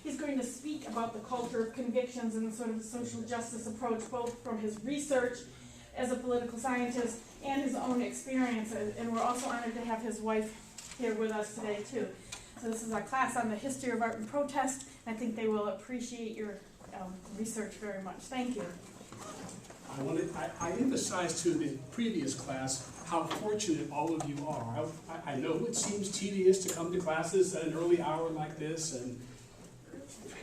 He's going to speak about the culture of convictions and sort of the social justice approach, both from his research as a political scientist and his own experiences. And we're also honored to have his wife here with us today, too. So this is a class on the history of art and protest, and I think they will appreciate your research very much. Thank you. I emphasized to the previous class how fortunate all of you are. I know it seems tedious to come to classes at an early hour like this and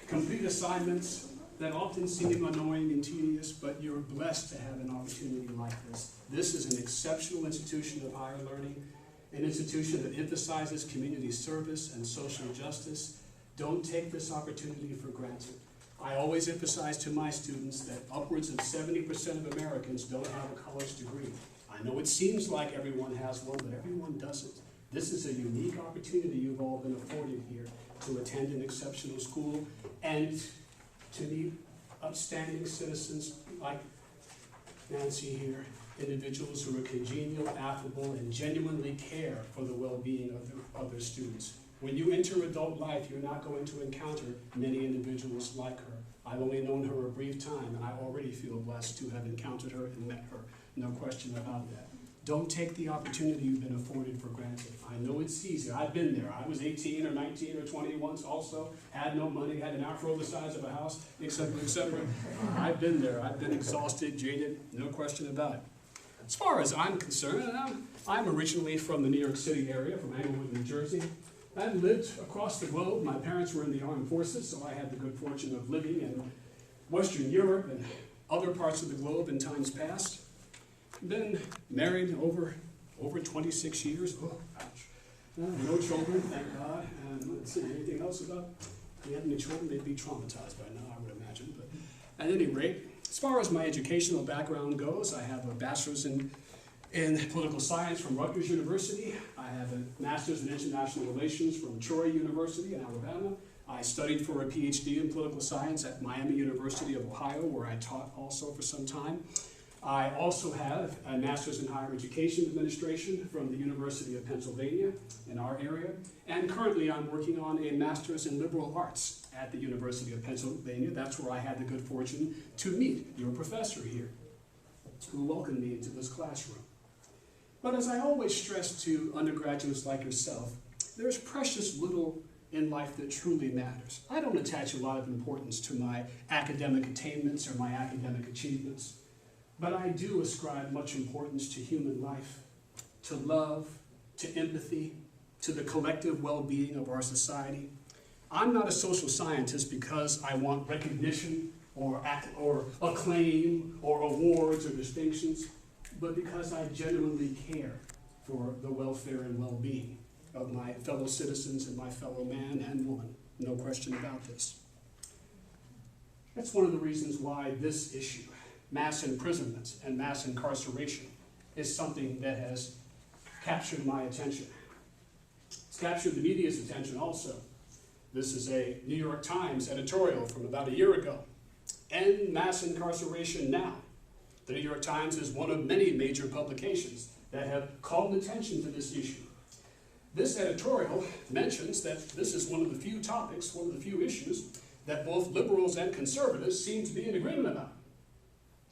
complete assignments that often seem annoying and tedious, but you're blessed to have an opportunity like this. This is an exceptional institution of higher learning, an institution that emphasizes community service and social justice. Don't take this opportunity for granted. I always emphasize to my students that upwards of 70% of Americans don't have a college degree. I know it seems like everyone has one, but everyone doesn't. This is a unique opportunity you've all been afforded here to attend an exceptional school and to meet upstanding citizens like Nancy here, individuals who are congenial, affable, and genuinely care for the well-being of their students. When you enter adult life, you're not going to encounter many individuals like her. I've only known her a brief time, and I already feel blessed to have encountered her and met her. No question about that. Don't take the opportunity you've been afforded for granted. I know it's easy. I've been there. I was 18 or 19 or 20 once also, had no money, had an afro the size of a house, etc., etc. I've been there. I've been exhausted, jaded, no question about it. As far as I'm concerned, I'm originally from the New York City area, from Englewood, New Jersey. I lived across the globe. My parents were in the armed forces, so I had the good fortune of living in Western Europe and other parts of the globe in times past. Been married over 26 years. Oh, ouch. No children, thank God. And let's see, anything else about if you had any children, they'd be traumatized by now, I would imagine. But at any rate, as far as my educational background goes, I have a bachelor's in political science from Rutgers University. I have a master's in international relations from Troy University in Alabama. I studied for a PhD in political science at Miami University of Ohio, where I taught also for some time. I also have a master's in higher education administration from the University of Pennsylvania in our area. And currently I'm working on a master's in liberal arts at the University of Pennsylvania. That's where I had the good fortune to meet your professor here, who welcomed me into this classroom. But as I always stress to undergraduates like yourself, there's precious little in life that truly matters. I don't attach a lot of importance to my academic attainments or my academic achievements, but I do ascribe much importance to human life, to love, to empathy, to the collective well-being of our society. I'm not a social scientist because I want recognition or acclaim or awards or distinctions, but because I genuinely care for the welfare and well-being of my fellow citizens and my fellow man and woman. No question about this. That's one of the reasons why this issue, mass imprisonment and mass incarceration, is something that has captured my attention. It's captured the media's attention also. This is a New York Times editorial from about a year ago. End mass incarceration now. The New York Times is one of many major publications that have called attention to this issue. This editorial mentions that this is one of the few topics, one of the few issues that both liberals and conservatives seem to be in agreement about.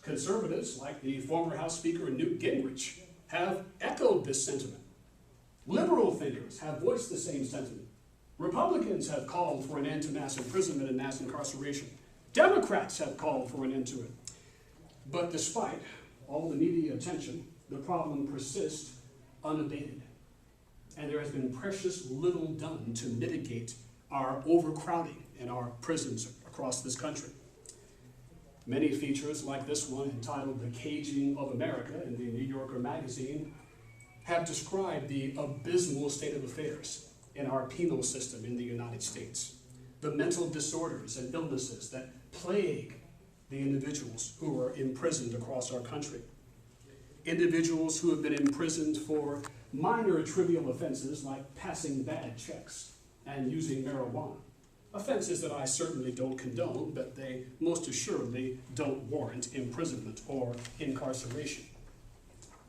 Conservatives, like the former House Speaker Newt Gingrich, have echoed this sentiment. Liberal thinkers have voiced the same sentiment. Republicans have called for an end to mass imprisonment and mass incarceration. Democrats have called for an end to it. But despite all the media attention, the problem persists unabated. And there has been precious little done to mitigate our overcrowding in our prisons across this country. Many features like this one, entitled "The Caging of America" in the New Yorker magazine, have described the abysmal state of affairs in our penal system in the United States, the mental disorders and illnesses that plague the individuals who are imprisoned across our country. Individuals who have been imprisoned for minor trivial offenses like passing bad checks and using marijuana. Offenses that I certainly don't condone, but they most assuredly don't warrant imprisonment or incarceration.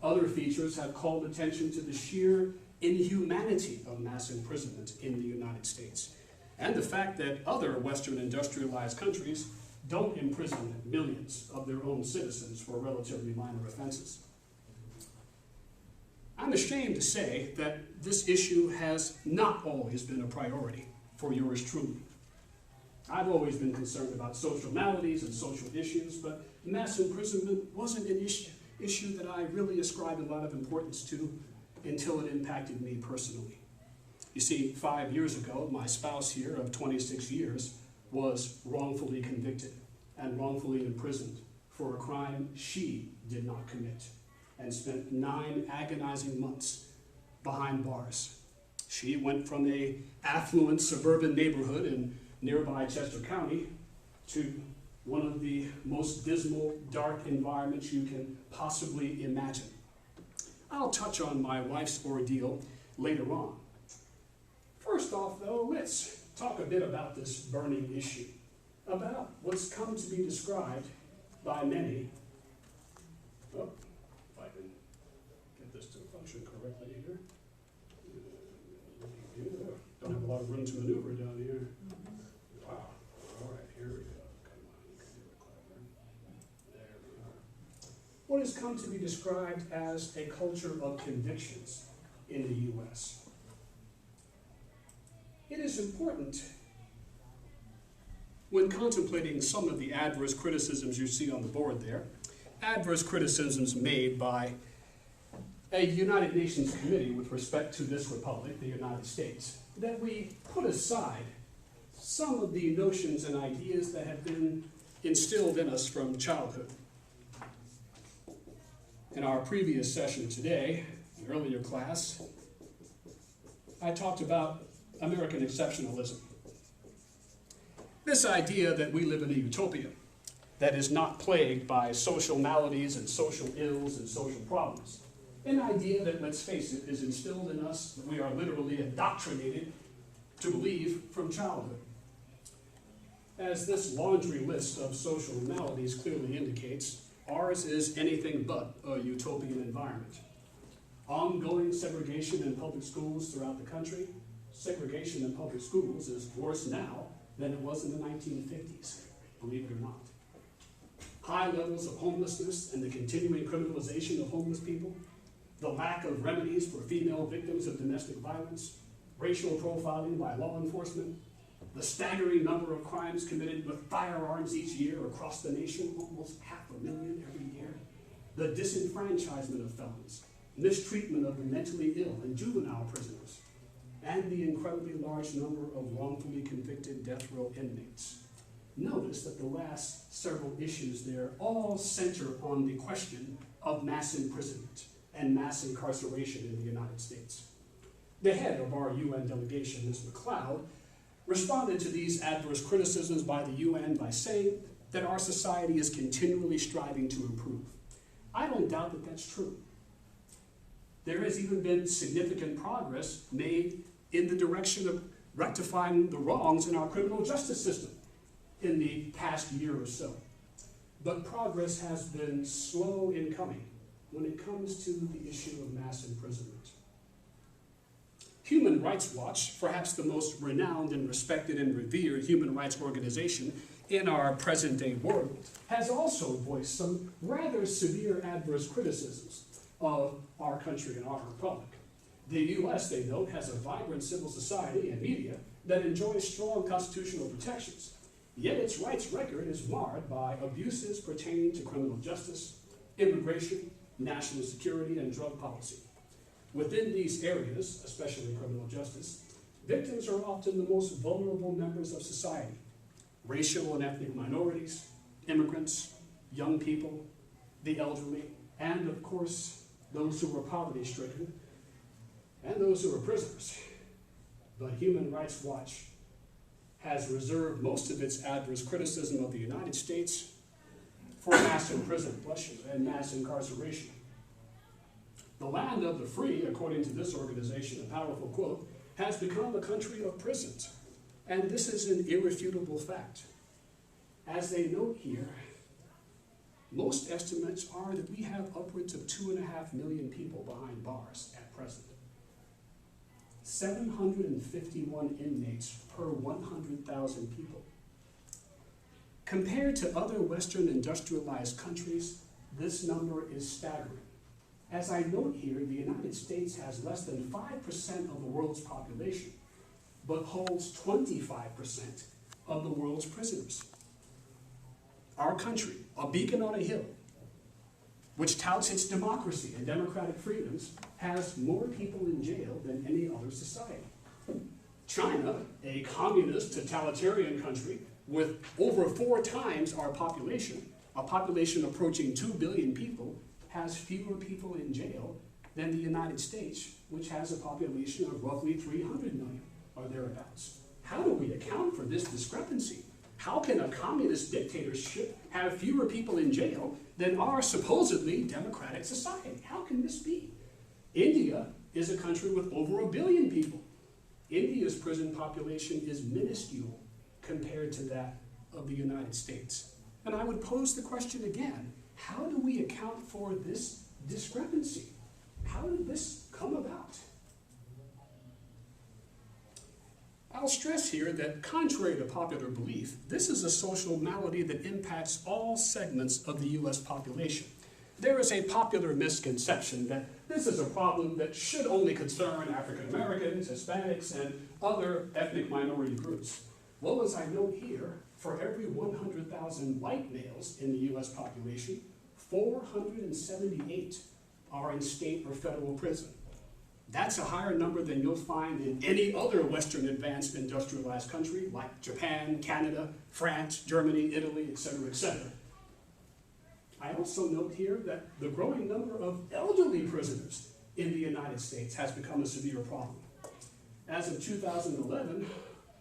Other features have called attention to the sheer inhumanity of mass imprisonment in the United States. and the fact that other Western industrialized countries don't imprison millions of their own citizens for relatively minor offenses. I'm ashamed to say that this issue has not always been a priority for yours truly. I've always been concerned about social maladies and social issues, but mass imprisonment wasn't an issue that I really ascribed a lot of importance to until it impacted me personally. You see, 5 years ago, my spouse here of 26 years was wrongfully convicted and wrongfully imprisoned for a crime she did not commit, and spent 9 agonizing months behind bars. She went from an affluent suburban neighborhood in nearby Chester County to one of the most dismal, dark environments you can possibly imagine. I'll touch on my wife's ordeal later on. First off, though, let's talk a bit about this burning issue, about what's come to be described by many. Oh, if I can get this to function correctly here. Don't have a lot of room to maneuver down here. Wow. All right, here we go. Come on, you can do it, Clyburn. There we are. What has come to be described as a culture of convictions in the U.S. It is important when contemplating some of the adverse criticisms you see on the board there, adverse criticisms made by a United Nations committee with respect to this republic, the United States, that we put aside some of the notions and ideas that have been instilled in us from childhood. In our previous session today, an earlier class, I talked about American exceptionalism. This idea that we live in a utopia that is not plagued by social maladies and social ills and social problems. An idea that, let's face it, is instilled in us, that we are literally indoctrinated to believe from childhood. As this laundry list of social maladies clearly indicates, ours is anything but a utopian environment. Ongoing segregation in public schools throughout the country. Segregation in public schools is worse now than it was in the 1950s, believe it or not. High levels of homelessness and the continuing criminalization of homeless people, the lack of remedies for female victims of domestic violence, racial profiling by law enforcement, the staggering number of crimes committed with firearms each year across the nation, almost 500,000 every year, the disenfranchisement of felons, mistreatment of the mentally ill and juvenile prisoners, and the incredibly large number of wrongfully convicted death row inmates. Notice that the last several issues there all center on the question of mass imprisonment and mass incarceration in the United States. The head of our UN delegation, Ms. McLeod, responded to these adverse criticisms by the UN by saying that our society is continually striving to improve. I don't doubt that that's true. There has even been significant progress made in the direction of rectifying the wrongs in our criminal justice system in the past year or so. But progress has been slow in coming when it comes to the issue of mass imprisonment. Human Rights Watch, perhaps the most renowned and respected and revered human rights organization in our present-day world, has also voiced some rather severe adverse criticisms of our country and our republic. The U.S., they note, has a vibrant civil society and media that enjoys strong constitutional protections, yet its rights record is marred by abuses pertaining to criminal justice, immigration, national security, and drug policy. Within these areas, especially criminal justice, victims are often the most vulnerable members of society: racial and ethnic minorities, immigrants, young people, the elderly, and of course, those who are poverty-stricken, and those who are prisoners. But Human Rights Watch has reserved most of its adverse criticism of the United States for mass imprisonment and mass incarceration. The land of the free, according to this organization, a powerful quote, has become a country of prisons. And this is an irrefutable fact. As they note here, most estimates are that we have upwards of 2.5 million people behind bars at present. 751 inmates per 100,000 people. Compared to other Western industrialized countries, this number is staggering. As I note here, the United States has less than 5% of the world's population, but holds 25% of the world's prisoners. Our country, a beacon on a hill, which touts its democracy and democratic freedoms, has more people in jail than any other society. China, a communist totalitarian country with over 4 times our population, a population approaching 2 billion people, has fewer people in jail than the United States, which has a population of roughly 300 million or thereabouts. How do we account for this discrepancy? How can a communist dictatorship have fewer people in jail than our supposedly democratic society? How can this be? India is a country with over 1 billion people. India's prison population is minuscule compared to that of the United States. And I would pose the question again, how do we account for this discrepancy? How did this come about? I'll stress here that contrary to popular belief, this is a social malady that impacts all segments of the US population. There is a popular misconception that this is a problem that should only concern African Americans, Hispanics, and other ethnic minority groups. Well, as I note here, for every 100,000 white males in the US population, 478 are in state or federal prison. That's a higher number than you'll find in any other Western advanced industrialized country like Japan, Canada, France, Germany, Italy, etc., etc. I also note here that the growing number of elderly prisoners in the United States has become a severe problem. As of 2011,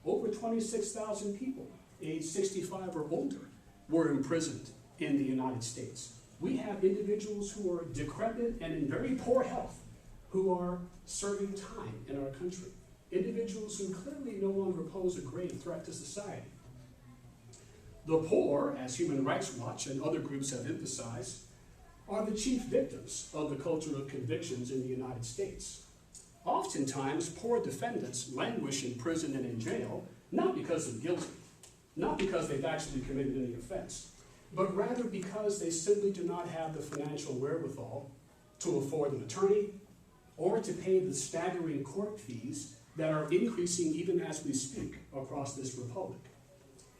over 26,000 people aged 65 or older were imprisoned in the United States. We have individuals who are decrepit and in very poor health who are serving time in our country. Individuals who clearly no longer pose a grave threat to society. The poor, as Human Rights Watch and other groups have emphasized, are the chief victims of the culture of convictions in the United States. Oftentimes, poor defendants languish in prison and in jail, not because they're guilty, not because they've actually committed any offense, but rather because they simply do not have the financial wherewithal to afford an attorney or to pay the staggering court fees that are increasing even as we speak across this republic.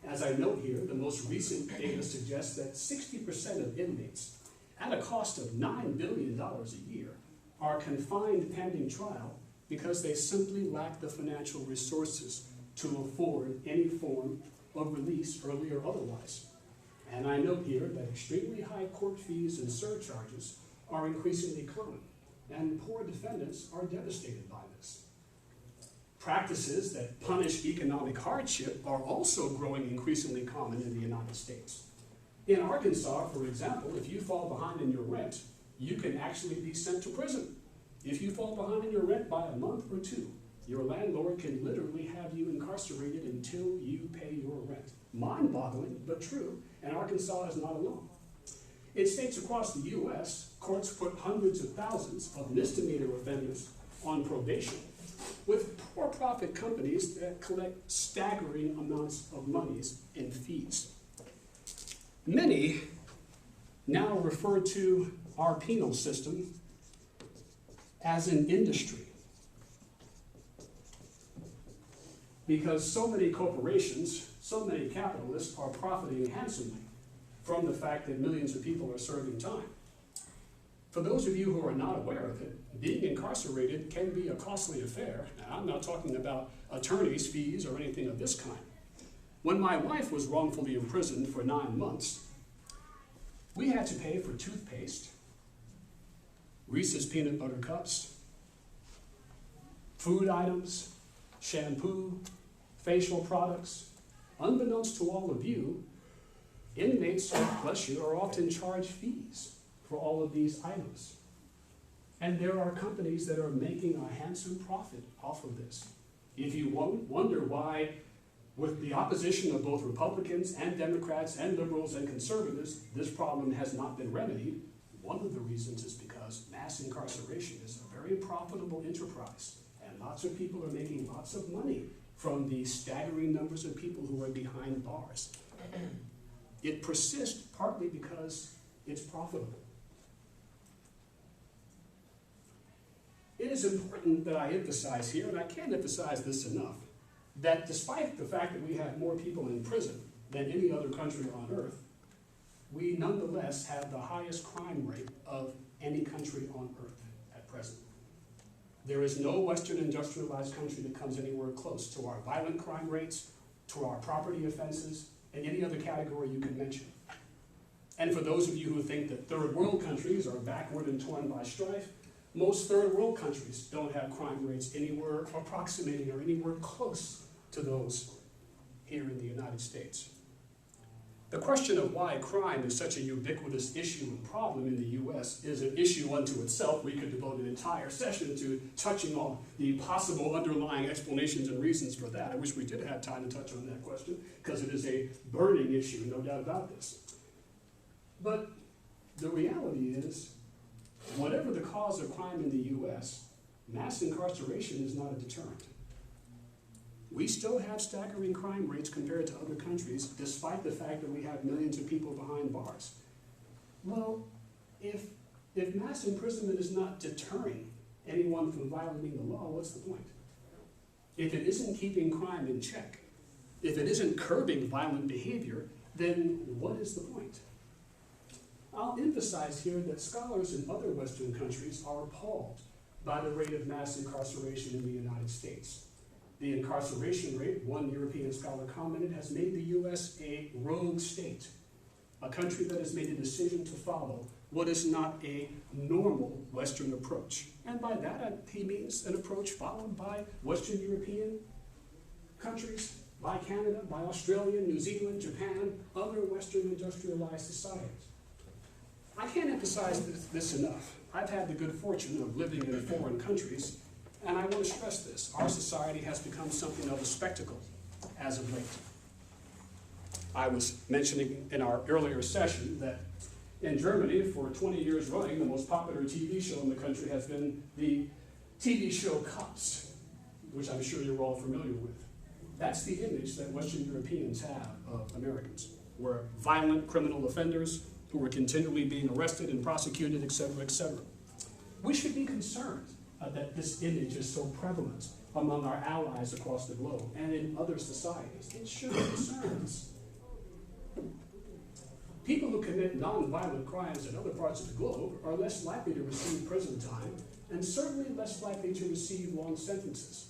As I note here, the most recent data suggests that 60% of inmates, at a cost of $9 billion a year, are confined pending trial because they simply lack the financial resources to afford any form of release, early or otherwise. And I note here that extremely high court fees and surcharges are increasingly common, and poor defendants are devastated by this. Practices that punish economic hardship are also growing increasingly common in the United States. In Arkansas, for example, if you fall behind in your rent, you can actually be sent to prison. If you fall behind in your rent by a month or 2, your landlord can literally have you incarcerated until you pay your rent. Mind-boggling, but true, and Arkansas is not alone. In states across the U.S., courts put hundreds of thousands of misdemeanor offenders on probation, with for-profit companies that collect staggering amounts of monies in fees. Many now refer to our penal system as an industry, because so many corporations, so many capitalists are profiting handsomely from the fact that millions of people are serving time. For those of you who are not aware of it, being incarcerated can be a costly affair. Now, I'm not talking about attorney's fees or anything of this kind. When my wife was wrongfully imprisoned for 9 months, we had to pay for toothpaste, Reese's peanut butter cups, food items, shampoo, facial products. Unbeknownst to all of you, inmates, bless you, are often charged fees for all of these items. And there are companies that are making a handsome profit off of this. If you wonder why, with the opposition of both Republicans and Democrats and liberals and conservatives, this problem has not been remedied, one of the reasons is because mass incarceration is a very profitable enterprise. And lots of people are making lots of money from the staggering numbers of people who are behind bars. It persists partly because it's profitable. It is important that I emphasize here, and I can't emphasize this enough, that despite the fact that we have more people in prison than any other country on earth, we nonetheless have the highest crime rate of any country on earth at present. There is no Western industrialized country that comes anywhere close to our violent crime rates, to our property offenses, and any other category you can mention. And for those of you who think that third world countries are backward and torn by strife, most third world countries don't have crime rates anywhere approximating or anywhere close to those here in the United States. The question of why crime is such a ubiquitous issue and problem in the US is an issue unto itself. We could devote an entire session to touching on the possible underlying explanations and reasons for that. I wish we did have time to touch on that question, because it is a burning issue, no doubt about this. But the reality is, whatever the cause of crime in the US, mass incarceration is not a deterrent. We still have staggering crime rates compared to other countries, despite the fact that we have millions of people behind bars. Well, if mass imprisonment is not deterring anyone from violating the law, what's the point? If it isn't keeping crime in check, if it isn't curbing violent behavior, then what is the point? I'll emphasize here that scholars in other Western countries are appalled by the rate of mass incarceration in the United States. The incarceration rate, one European scholar commented, has made the US a rogue state, a country that has made a decision to follow what is not a normal Western approach. And by that, he means an approach followed by Western European countries, by Canada, by Australia, New Zealand, Japan, other Western industrialized societies. I can't emphasize this enough. I've had the good fortune of living in foreign countries, and I want to stress this. Our society has become something of a spectacle as of late. I was mentioning in our earlier session that in Germany, for 20 years running, the most popular TV show in the country has been the TV show Cops, which I'm sure you're all familiar with. That's the image that Western Europeans have of Americans. We're violent criminal offenders who are continually being arrested and prosecuted, et cetera, et cetera. We should be concerned that this image is so prevalent among our allies across the globe and in other societies. It should concern us. People who commit non-violent crimes in other parts of the globe are less likely to receive prison time and certainly less likely to receive long sentences.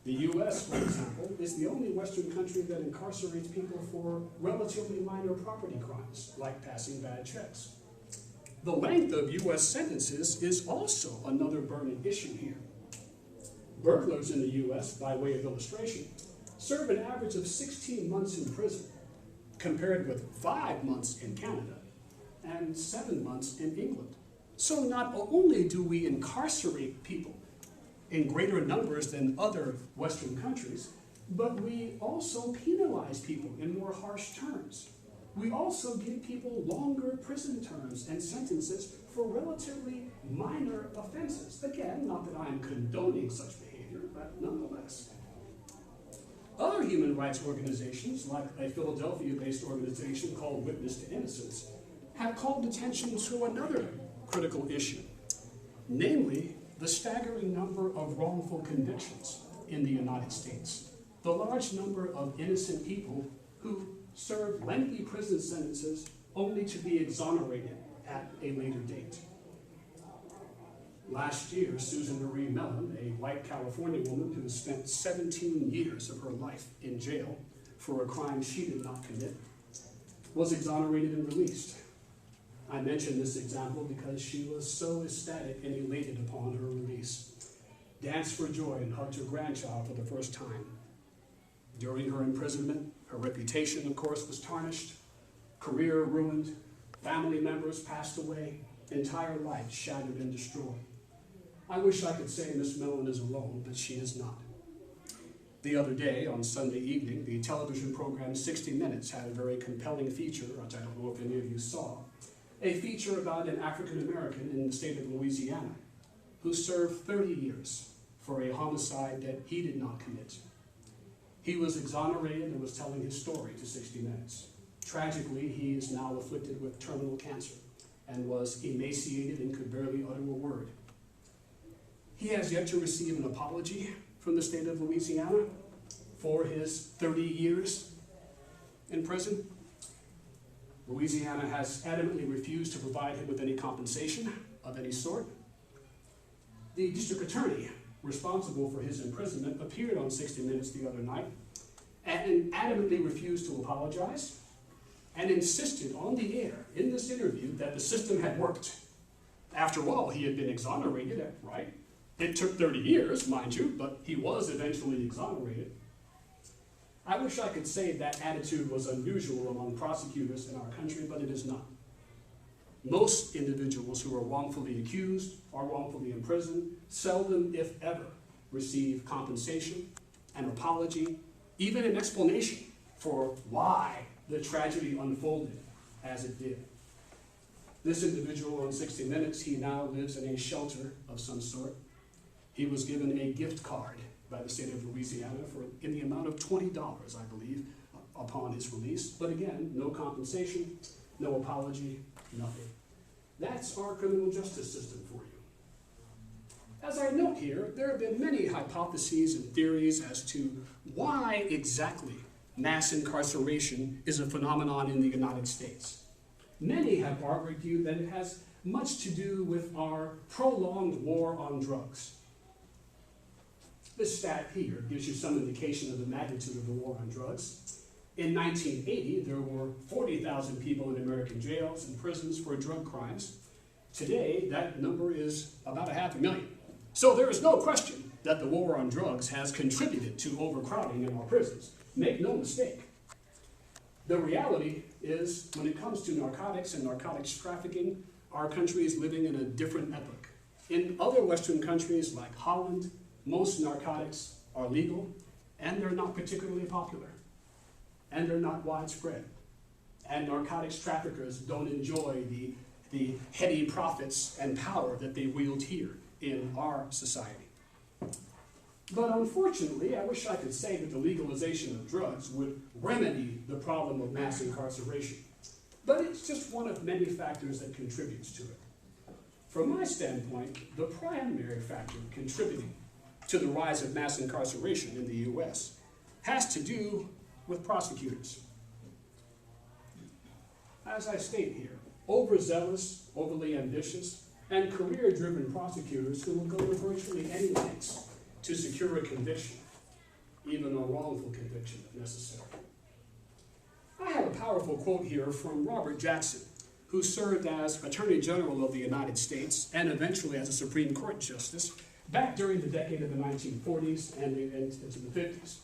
The US, for example, is the only Western country that incarcerates people for relatively minor property crimes, like passing bad checks. The length of US sentences is also another burning issue here. Burglars in the US, by way of illustration, serve an average of 16 months in prison, compared with 5 months in Canada and 7 months in England. So not only do we incarcerate people in greater numbers than other Western countries, but we also penalize people in more harsh terms. We also give people longer prison terms and sentences for relatively minor offenses. Again, not that I'm condoning such behavior, but nonetheless. Other human rights organizations, like a Philadelphia-based organization called Witness to Innocence, have called attention to another critical issue, namely the staggering number of wrongful convictions in the United States, the large number of innocent people who serve lengthy prison sentences only to be exonerated at a later date. Last year, Susan Marie Mellon, a white California woman who spent 17 years of her life in jail for a crime she did not commit, was exonerated and released. I mention this example because she was so ecstatic and elated upon her release, danced for joy and hugged her grandchild for the first time. During her imprisonment, her reputation, of course, was tarnished, career ruined, family members passed away, entire life shattered and destroyed. I wish I could say Miss Mellon is alone, but she is not. The other day, on Sunday evening, the television program 60 Minutes had a very compelling feature, which I don't know if any of you saw, a feature about an African American in the state of Louisiana who served 30 years for a homicide that he did not commit. He was exonerated and was telling his story to 60 Minutes. Tragically, he is now afflicted with terminal cancer and was emaciated and could barely utter a word. He has yet to receive an apology from the state of Louisiana for his 30 years in prison. Louisiana has adamantly refused to provide him with any compensation of any sort. The district attorney responsible for his imprisonment appeared on 60 Minutes the other night and adamantly refused to apologize and insisted on the air in this interview that the system had worked. After all, he had been exonerated, right? It took 30 years, mind you, but he was eventually exonerated. I wish I could say that attitude was unusual among prosecutors in our country, but it is not. Most individuals who are wrongfully accused or wrongfully imprisoned seldom, if ever, receive compensation, an apology, even an explanation for why the tragedy unfolded as it did. This individual on 60 Minutes, he now lives in a shelter of some sort. He was given a gift card by the state of Louisiana in the amount of $20, I believe, upon his release. But again, no compensation, no apology, nothing. That's our criminal justice system for you. As I note here, there have been many hypotheses and theories as to why exactly mass incarceration is a phenomenon in the United States. Many have argued that it has much to do with our prolonged war on drugs. This stat here gives you some indication of the magnitude of the war on drugs. In 1980, there were 40,000 people in American jails and prisons for drug crimes. Today, that number is about 500,000. So there is no question that the war on drugs has contributed to overcrowding in our prisons. Make no mistake. The reality is, when it comes to narcotics and narcotics trafficking, our country is living in a different epoch. In other Western countries like Holland, most narcotics are legal, and they're not particularly popular, and they're not widespread. And narcotics traffickers don't enjoy the heady profits and power that they wield here in our society. But unfortunately, I wish I could say that the legalization of drugs would remedy the problem of mass incarceration. But it's just one of many factors that contributes to it. From my standpoint, the primary factor contributing to the rise of mass incarceration in the U.S. has to do with prosecutors. As I state here, overzealous, overly ambitious, and career-driven prosecutors who will go to virtually any lengths to secure a conviction, even a wrongful conviction if necessary. I have a powerful quote here from Robert Jackson, who served as Attorney General of the United States and eventually as a Supreme Court Justice back during the decade of the 1940s and into the 50s.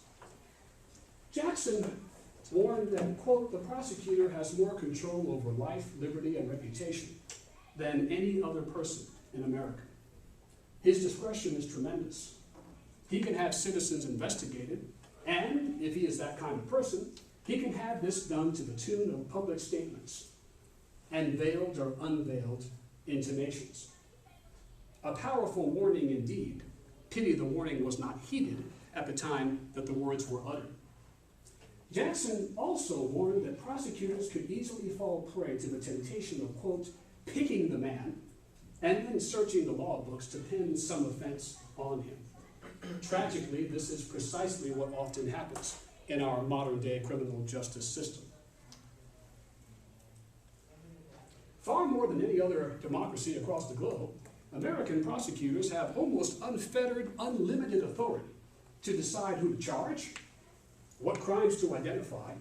Jackson warned that, quote, the prosecutor has more control over life, liberty, and reputation than any other person in America. His discretion is tremendous. He can have citizens investigated, and if he is that kind of person, he can have this done to the tune of public statements and veiled or unveiled intimations. A powerful warning indeed. Pity the warning was not heeded at the time that the words were uttered. Jackson also warned that prosecutors could easily fall prey to the temptation of, quote, picking the man and then searching the law books to pin some offense on him. Tragically, this is precisely what often happens in our modern-day criminal justice system. Far more than any other democracy across the globe, American prosecutors have almost unfettered, unlimited authority to decide who to charge, what crimes to identify,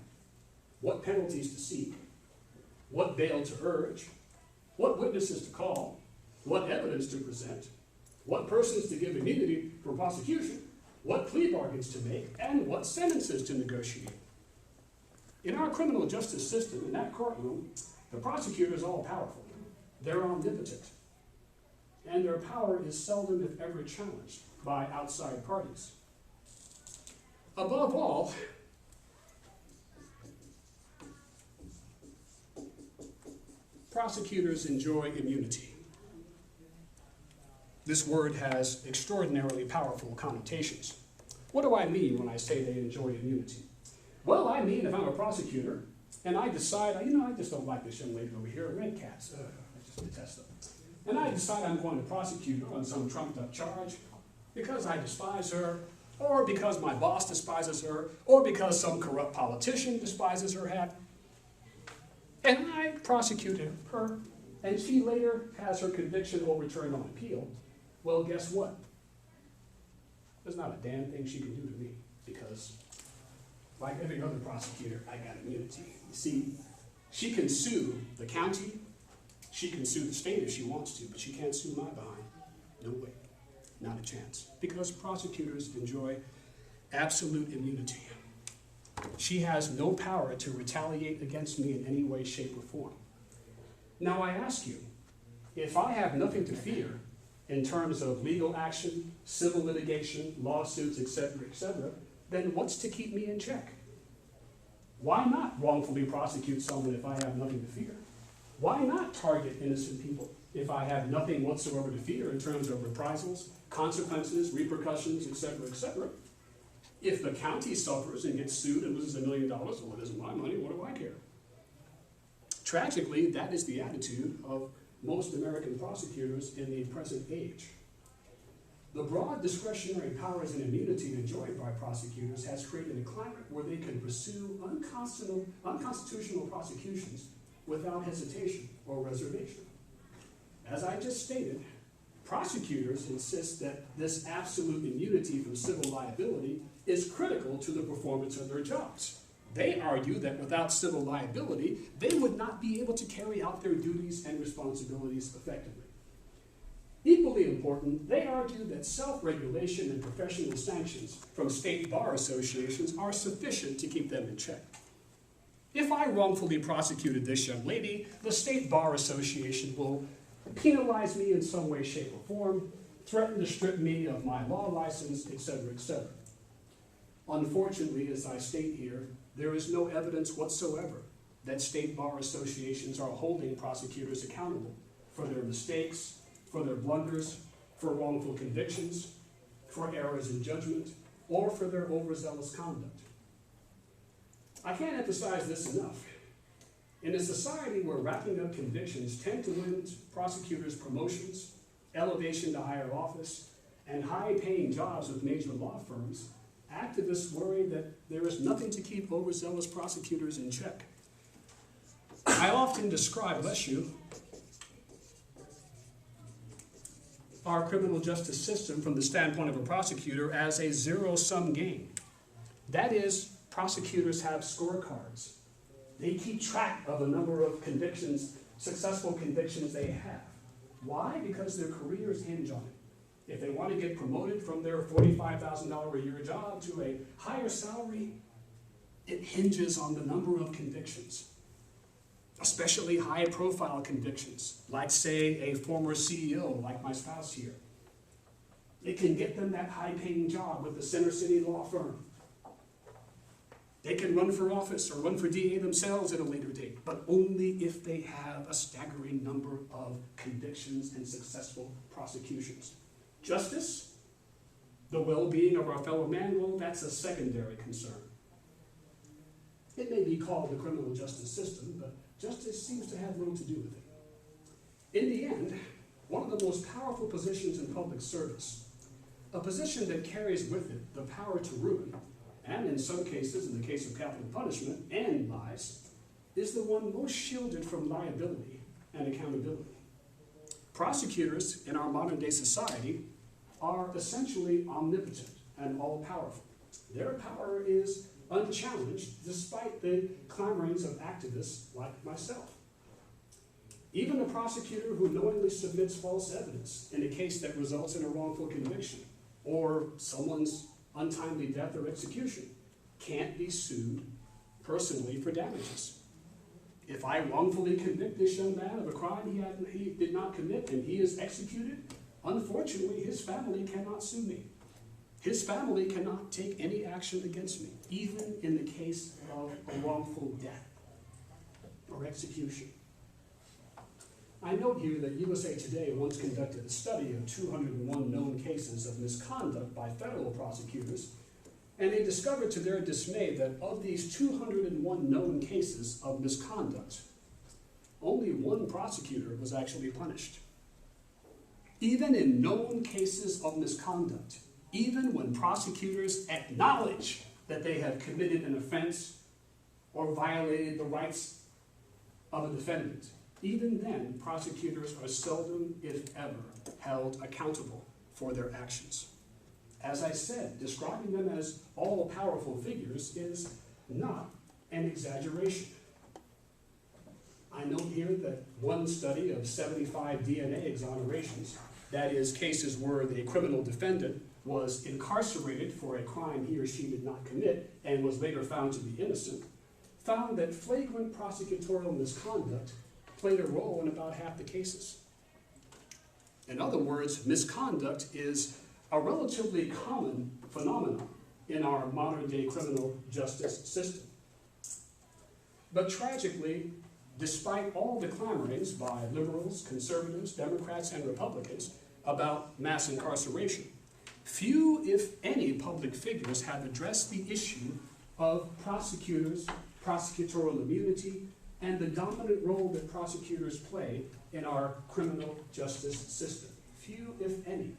what penalties to seek, what bail to urge, what witnesses to call, what evidence to present, what persons to give immunity from prosecution, what plea bargains to make, and what sentences to negotiate. In our criminal justice system, in that courtroom, the prosecutor is all powerful. They're omnipotent. And their power is seldom, if ever, challenged by outside parties. Above all, prosecutors enjoy immunity. This word has extraordinarily powerful connotations. What do I mean when I say they enjoy immunity? Well, I mean if I'm a prosecutor and I decide, I just don't like this young lady over here, red cats, I just detest them. And I decide I'm going to prosecute her on some trumped up charge because I despise her, or because my boss despises her, or because some corrupt politician despises her hat. And I prosecuted her, and she later has her conviction overturned on appeal. Well, guess what? There's not a damn thing she can do to me, because like every other prosecutor, I got immunity. You see, she can sue the county, she can sue the state if she wants to, but she can't sue my behind. No way, not a chance. Because prosecutors enjoy absolute immunity. She has no power to retaliate against me in any way, shape, or form. Now I ask you, if I have nothing to fear in terms of legal action, civil litigation, lawsuits, etc., then what's to keep me in check? Why not wrongfully prosecute someone if I have nothing to fear? Why not target innocent people if I have nothing whatsoever to fear in terms of reprisals, consequences, repercussions, etc.? If the county suffers and gets sued and loses $1 million, well, it isn't my money, what do I care? Tragically, that is the attitude of most American prosecutors in the present age. The broad discretionary powers and immunity enjoyed by prosecutors has created a climate where they can pursue unconstitutional prosecutions without hesitation or reservation. As I just stated, prosecutors insist that this absolute immunity from civil liability is critical to the performance of their jobs. They argue that without civil liability, they would not be able to carry out their duties and responsibilities effectively. Equally important, they argue that self-regulation and professional sanctions from state bar associations are sufficient to keep them in check. If I wrongfully prosecuted this young lady, the state bar association will penalize me in some way, shape, or form, threaten to strip me of my law license, etc. Unfortunately, as I state here, there is no evidence whatsoever that state bar associations are holding prosecutors accountable for their mistakes, for their blunders, for wrongful convictions, for errors in judgment, or for their overzealous conduct. I can't emphasize this enough. In a society where racking up convictions tend to win prosecutors promotions, elevation to higher office, and high-paying jobs with major law firms, activists worry that there is nothing to keep overzealous prosecutors in check. I often describe, bless you, our criminal justice system from the standpoint of a prosecutor as a zero-sum game. That is, prosecutors have scorecards. They keep track of the number of convictions, successful convictions they have. Why? Because their careers hinge on it. If they want to get promoted from their $45,000 a year job to a higher salary, it hinges on the number of convictions, especially high-profile convictions, like, say, a former CEO, like my spouse here. It can get them that high-paying job with the Center City law firm. They can run for office or run for DA themselves at a later date, but only if they have a staggering number of convictions and successful prosecutions. Justice, the well-being of our fellow man, well, that's a secondary concern. It may be called the criminal justice system, but justice seems to have little to do with it. In the end, one of the most powerful positions in public service, a position that carries with it the power to ruin, and in some cases, in the case of capital punishment, and lies, is the one most shielded from liability and accountability. Prosecutors in our modern day society are essentially omnipotent and all-powerful. Their power is unchallenged despite the clamorings of activists like myself. Even a prosecutor who knowingly submits false evidence in a case that results in a wrongful conviction or someone's untimely death or execution can't be sued personally for damages. If I wrongfully convict this young man of a crime he did not commit and he is executed, unfortunately his family cannot sue me. His family cannot take any action against me, even in the case of a wrongful death or execution. I note here that USA Today once conducted a study of 201 known cases of misconduct by federal prosecutors, and they discovered to their dismay that of these 201 known cases of misconduct, only one prosecutor was actually punished. Even in known cases of misconduct, even when prosecutors acknowledge that they have committed an offense or violated the rights of a defendant, even then, prosecutors are seldom, if ever, held accountable for their actions. As I said, describing them as all-powerful figures is not an exaggeration. I note here that one study of 75 DNA exonerations, that is, cases where the criminal defendant was incarcerated for a crime he or she did not commit and was later found to be innocent, found that flagrant prosecutorial misconduct played a role in about half the cases. In other words, misconduct is a relatively common phenomenon in our modern-day criminal justice system. But tragically, despite all the clamorings by liberals, conservatives, Democrats, and Republicans about mass incarceration, few, if any, public figures have addressed the issue of prosecutors, prosecutorial immunity, and the dominant role that prosecutors play in our criminal justice system. Few, if any.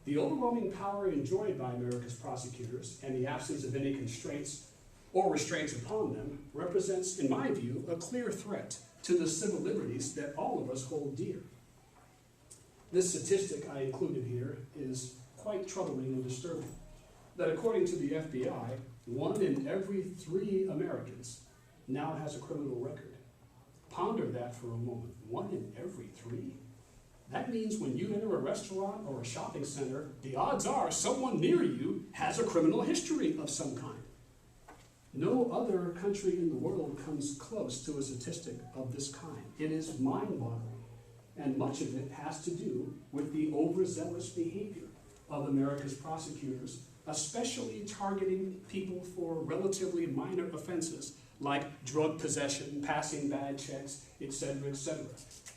The overwhelming power enjoyed by America's prosecutors and the absence of any constraints or restraints upon them represents, in my view, a clear threat to the civil liberties that all of us hold dear. This statistic I included here is quite troubling and disturbing, that according to the FBI, 1 in every 3 Americans now has a criminal record. Ponder that for a moment. 1 in every 3. That means when you enter a restaurant or a shopping center, the odds are someone near you has a criminal history of some kind. No other country in the world comes close to a statistic of this kind. It is mind-boggling, and much of it has to do with the overzealous behavior of America's prosecutors, especially targeting people for relatively minor offenses like drug possession, passing bad checks, etc., etc.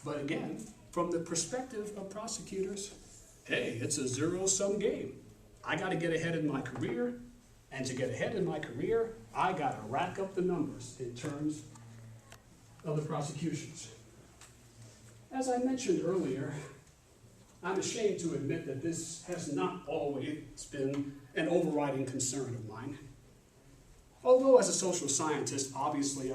But again, from the perspective of prosecutors, hey, it's a zero-sum game. I got to get ahead in my career, and to get ahead in my career, I got to rack up the numbers in terms of the prosecutions. As I mentioned earlier, I'm ashamed to admit that this has not always been an overriding concern of mine. Although as a social scientist, obviously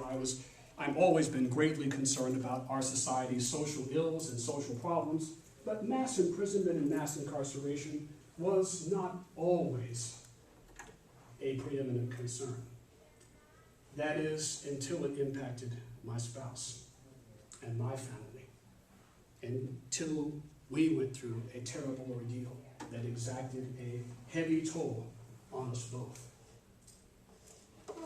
I've always been greatly concerned about our society's social ills and social problems, but mass imprisonment and mass incarceration was not always a preeminent concern. That is, until it impacted my spouse and my family, until we went through a terrible ordeal that exacted a heavy toll on us both.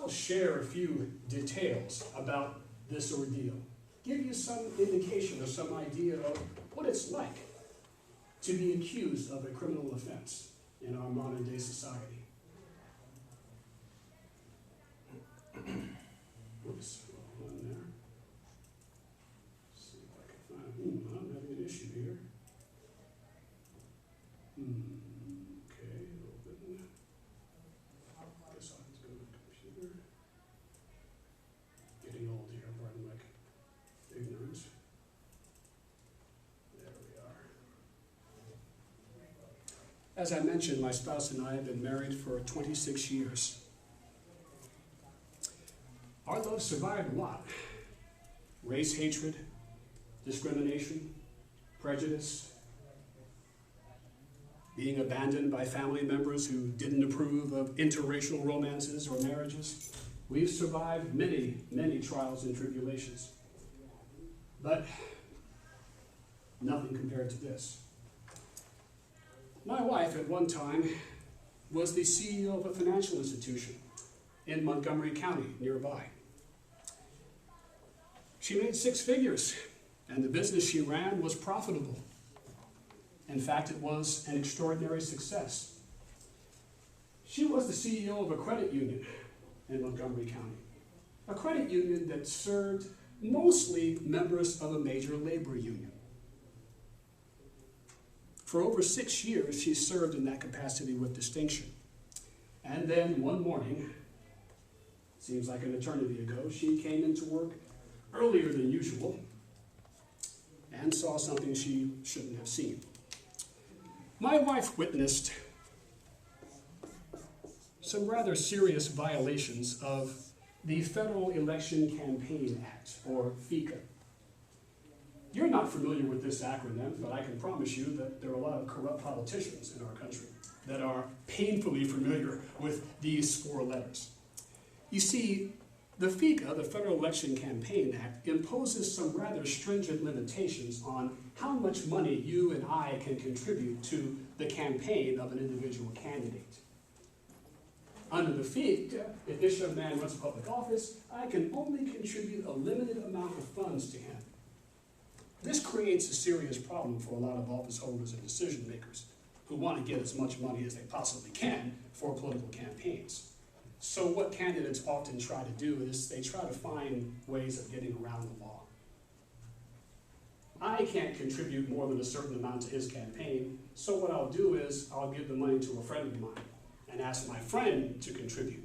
I'll share a few details about this ordeal, give you some indication or some idea of what it's like to be accused of a criminal offense in our modern day society. Whoops, one there. See if I can find, I'm having an issue here. Okay, open. Guess I'll just go to the computer. Getting old here, pardon my ignorance. There we are. As I mentioned, my spouse and I have been married for 26 years. Our love survived a lot. Race hatred, discrimination, prejudice, being abandoned by family members who didn't approve of interracial romances or marriages. We've survived many, many trials and tribulations. But nothing compared to this. My wife at one time was the CEO of a financial institution in Montgomery County, nearby. She made 6 figures, and the business she ran was profitable. In fact, it was an extraordinary success. She was the CEO of a credit union in Montgomery County, a credit union that served mostly members of a major labor union. For over 6 years, she served in that capacity with distinction. And then one morning, seems like an eternity ago, she came into work earlier than usual and saw something she shouldn't have seen. My wife witnessed some rather serious violations of the Federal Election Campaign Act, or FECA. You're not familiar with this acronym, but I can promise you that there are a lot of corrupt politicians in our country that are painfully familiar with these 4 letters. You see, the FECA, the Federal Election Campaign Act, imposes some rather stringent limitations on how much money you and I can contribute to the campaign of an individual candidate. Under the FECA, if this young man runs for public office, I can only contribute a limited amount of funds to him. This creates a serious problem for a lot of office holders and decision makers who want to get as much money as they possibly can for political campaigns. So what candidates often try to do is they try to find ways of getting around the law. I can't contribute more than a certain amount to his campaign, so what I'll do is I'll give the money to a friend of mine and ask my friend to contribute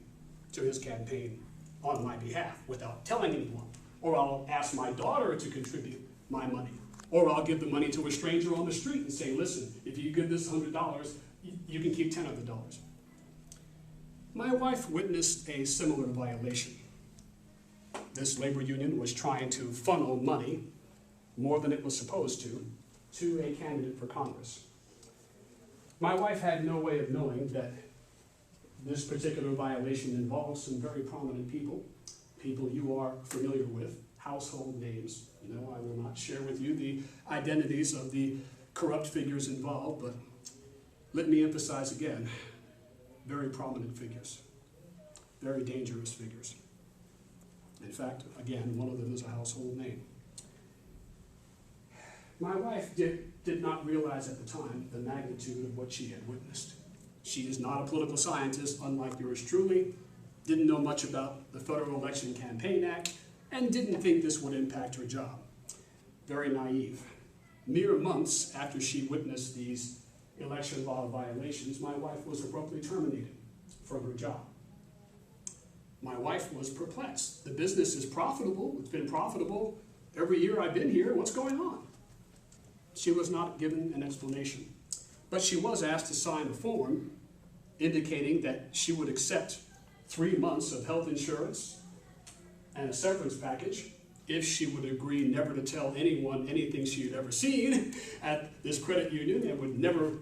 to his campaign on my behalf without telling anyone. Or I'll ask my daughter to contribute my money. Or I'll give the money to a stranger on the street and say, listen, if you give this $100, you can keep 10 of the dollars. My wife witnessed a similar violation. This labor union was trying to funnel money, more than it was supposed to a candidate for Congress. My wife had no way of knowing that this particular violation involves some very prominent people you are familiar with, household names. No, I will not share with you the identities of the corrupt figures involved, but let me emphasize again, very prominent figures, very dangerous figures. In fact, again, one of them is a household name. My wife did not realize at the time the magnitude of what she had witnessed. She is not a political scientist, unlike yours truly, didn't know much about the Federal Election Campaign Act, and didn't think this would impact her job. Very naive. Mere months after she witnessed these election law violations, my wife was abruptly terminated from her job. My wife was perplexed. The business is profitable. It's been profitable every year I've been here. What's going on? She was not given an explanation, but she was asked to sign a form indicating that she would accept 3 months of health insurance and a severance package if she would agree never to tell anyone anything she had ever seen at this credit union and would never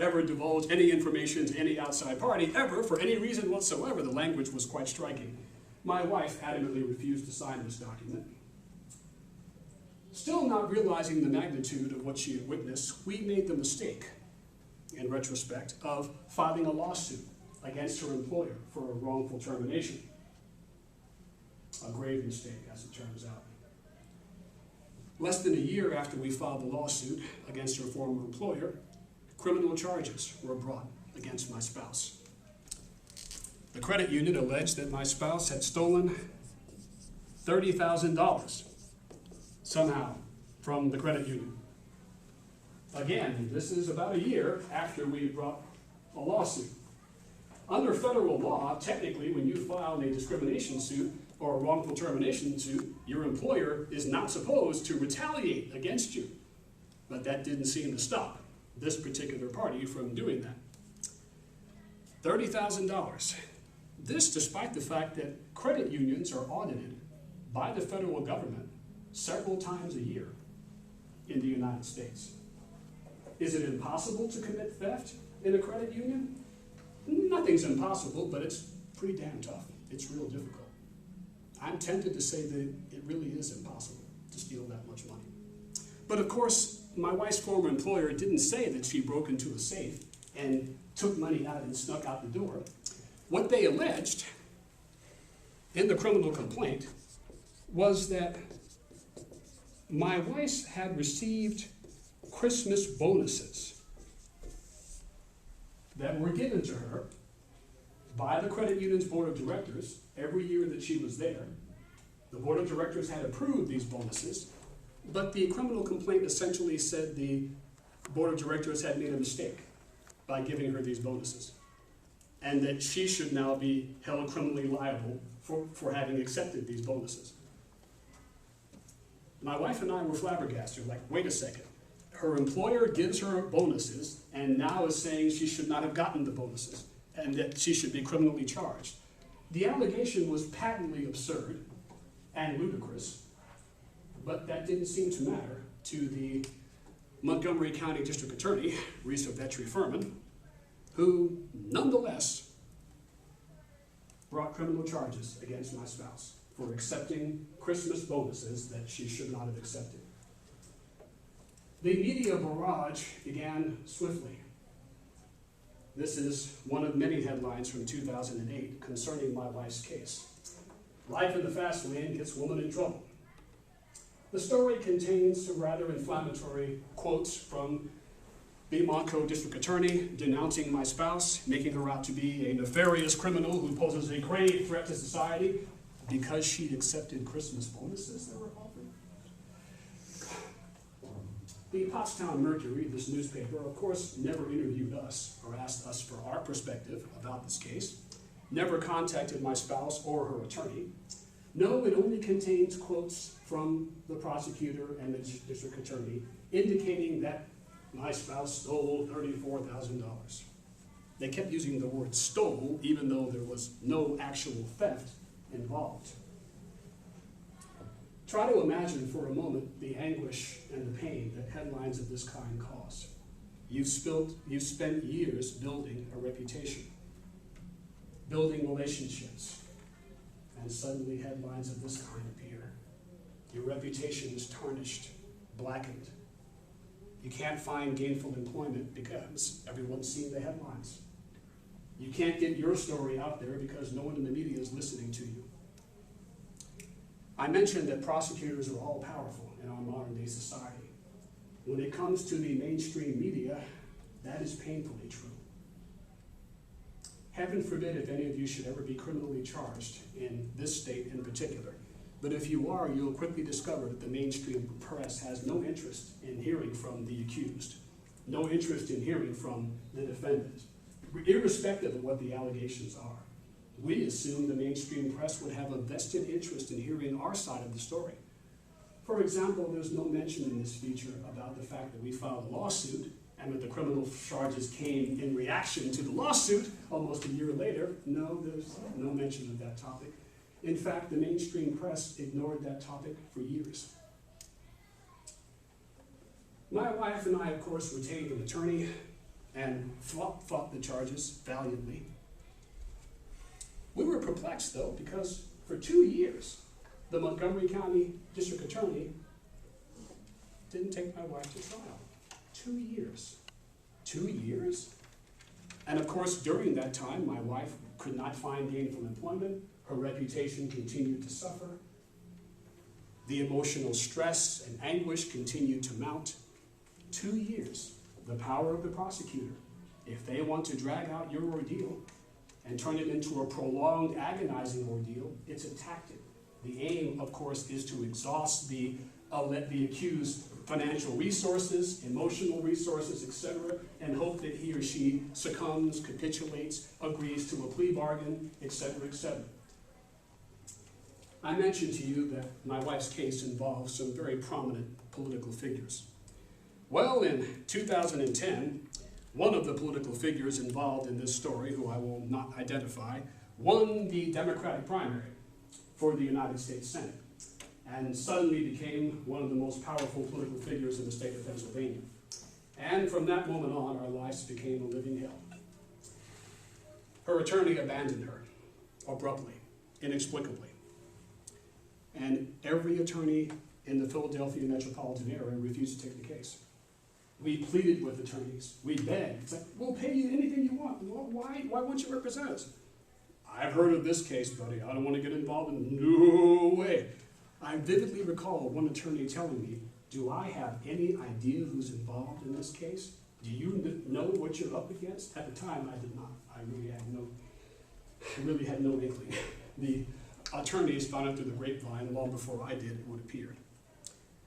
ever divulge any information to any outside party ever for any reason whatsoever. The language was quite striking. My wife adamantly refused to sign this document. Still not realizing the magnitude of what she had witnessed, we made the mistake, in retrospect, of filing a lawsuit against her employer for a wrongful termination. A grave mistake, as it turns out. Less than a year after we filed the lawsuit against her former employer, criminal charges were brought against my spouse. The credit union alleged that my spouse had stolen $30,000 somehow from the credit union. Again, this is about a year after we brought a lawsuit. Under federal law, technically, when you file a discrimination suit or a wrongful termination suit, your employer is not supposed to retaliate against you. But that didn't seem to stop this particular party from doing that. $30,000. This despite the fact that credit unions are audited by the federal government several times a year in the United States. Is it impossible to commit theft in a credit union? Nothing's impossible, but it's pretty damn tough. It's real difficult. I'm tempted to say that it really is impossible to steal that much money. But of course, my wife's former employer didn't say that she broke into a safe and took money out and snuck out the door. What they alleged in the criminal complaint was that my wife had received Christmas bonuses that were given to her by the credit union's board of directors every year that she was there, The board of directors had approved these bonuses, but the criminal complaint essentially said the board of directors had made a mistake by giving her these bonuses, and that she should now be held criminally liable for having accepted these bonuses. My wife and I were flabbergasted, like, wait a second. Her employer gives her bonuses and now is saying she should not have gotten the bonuses and that she should be criminally charged. The allegation was patently absurd and ludicrous, but that didn't seem to matter to the Montgomery County District Attorney, Risa Vetri-Furman, who nonetheless brought criminal charges against my spouse for accepting Christmas bonuses that she should not have accepted. The media barrage began swiftly. This is one of many headlines from 2008 concerning my wife's case. Life in the fast lane gets woman in trouble. The story contains some rather inflammatory quotes from the Montco District Attorney denouncing my spouse, making her out to be a nefarious criminal who poses a grave threat to society because she accepted Christmas bonuses that were offered. The Pottstown Mercury, this newspaper, of course, never interviewed us or asked us for our perspective about this case, never contacted my spouse or her attorney. No, it only contains quotes from the prosecutor and the district attorney indicating that my spouse stole $34,000. They kept using the word stole even though there was no actual theft involved. Try to imagine for a moment the anguish and the pain that headlines of this kind cause. You've spent years building a reputation, building relationships, and suddenly headlines of this kind appear. Your reputation is tarnished, blackened. You can't find gainful employment because everyone's seen the headlines. You can't get your story out there because no one in the media is listening to you. I mentioned that prosecutors are all powerful in our modern day society. When it comes to the mainstream media, that is painfully true. Heaven forbid if any of you should ever be criminally charged in this state in particular. But if you are, you'll quickly discover that the mainstream press has no interest in hearing from the accused, no interest in hearing from the defendant, irrespective of what the allegations are. We assume the mainstream press would have a vested interest in hearing our side of the story. For example, there's no mention in this feature about the fact that we filed a lawsuit and that the criminal charges came in reaction to the lawsuit almost a year later. No, there's no mention of that topic. In fact, the mainstream press ignored that topic for years. My wife and I, of course, retained an attorney and fought the charges valiantly. We were perplexed, though, because for 2 years, the Montgomery County District Attorney didn't take my wife to trial. 2 years. 2 years? And of course, during that time, my wife could not find gainful employment. Her reputation continued to suffer. The emotional stress and anguish continued to mount. 2 years. The power of the prosecutor. If they want to drag out your ordeal and turn it into a prolonged, agonizing ordeal, it's a tactic. The aim, of course, is to exhaust the accused financial resources, emotional resources, etc., and hope that he or she succumbs, capitulates, agrees to a plea bargain, etc., etc. I mentioned to you that my wife's case involves some very prominent political figures. Well, in 2010, one of the political figures involved in this story, who I will not identify, won the Democratic primary for the United States Senate and suddenly became one of the most powerful political figures in the state of Pennsylvania. And from that moment on, our lives became a living hell. Her attorney abandoned her abruptly, inexplicably. And every attorney in the Philadelphia metropolitan area refused to take the case. We pleaded with attorneys. We begged. It's like, we'll pay you anything you want. Why won't you represent us? I've heard of this case, buddy. I don't want to get involved in it. No way. I vividly recall one attorney telling me, do I have any idea who's involved in this case? Do you know what you're up against? At the time, I did not. I really had no inkling. The attorneys found out through the grapevine long before I did, it would appear.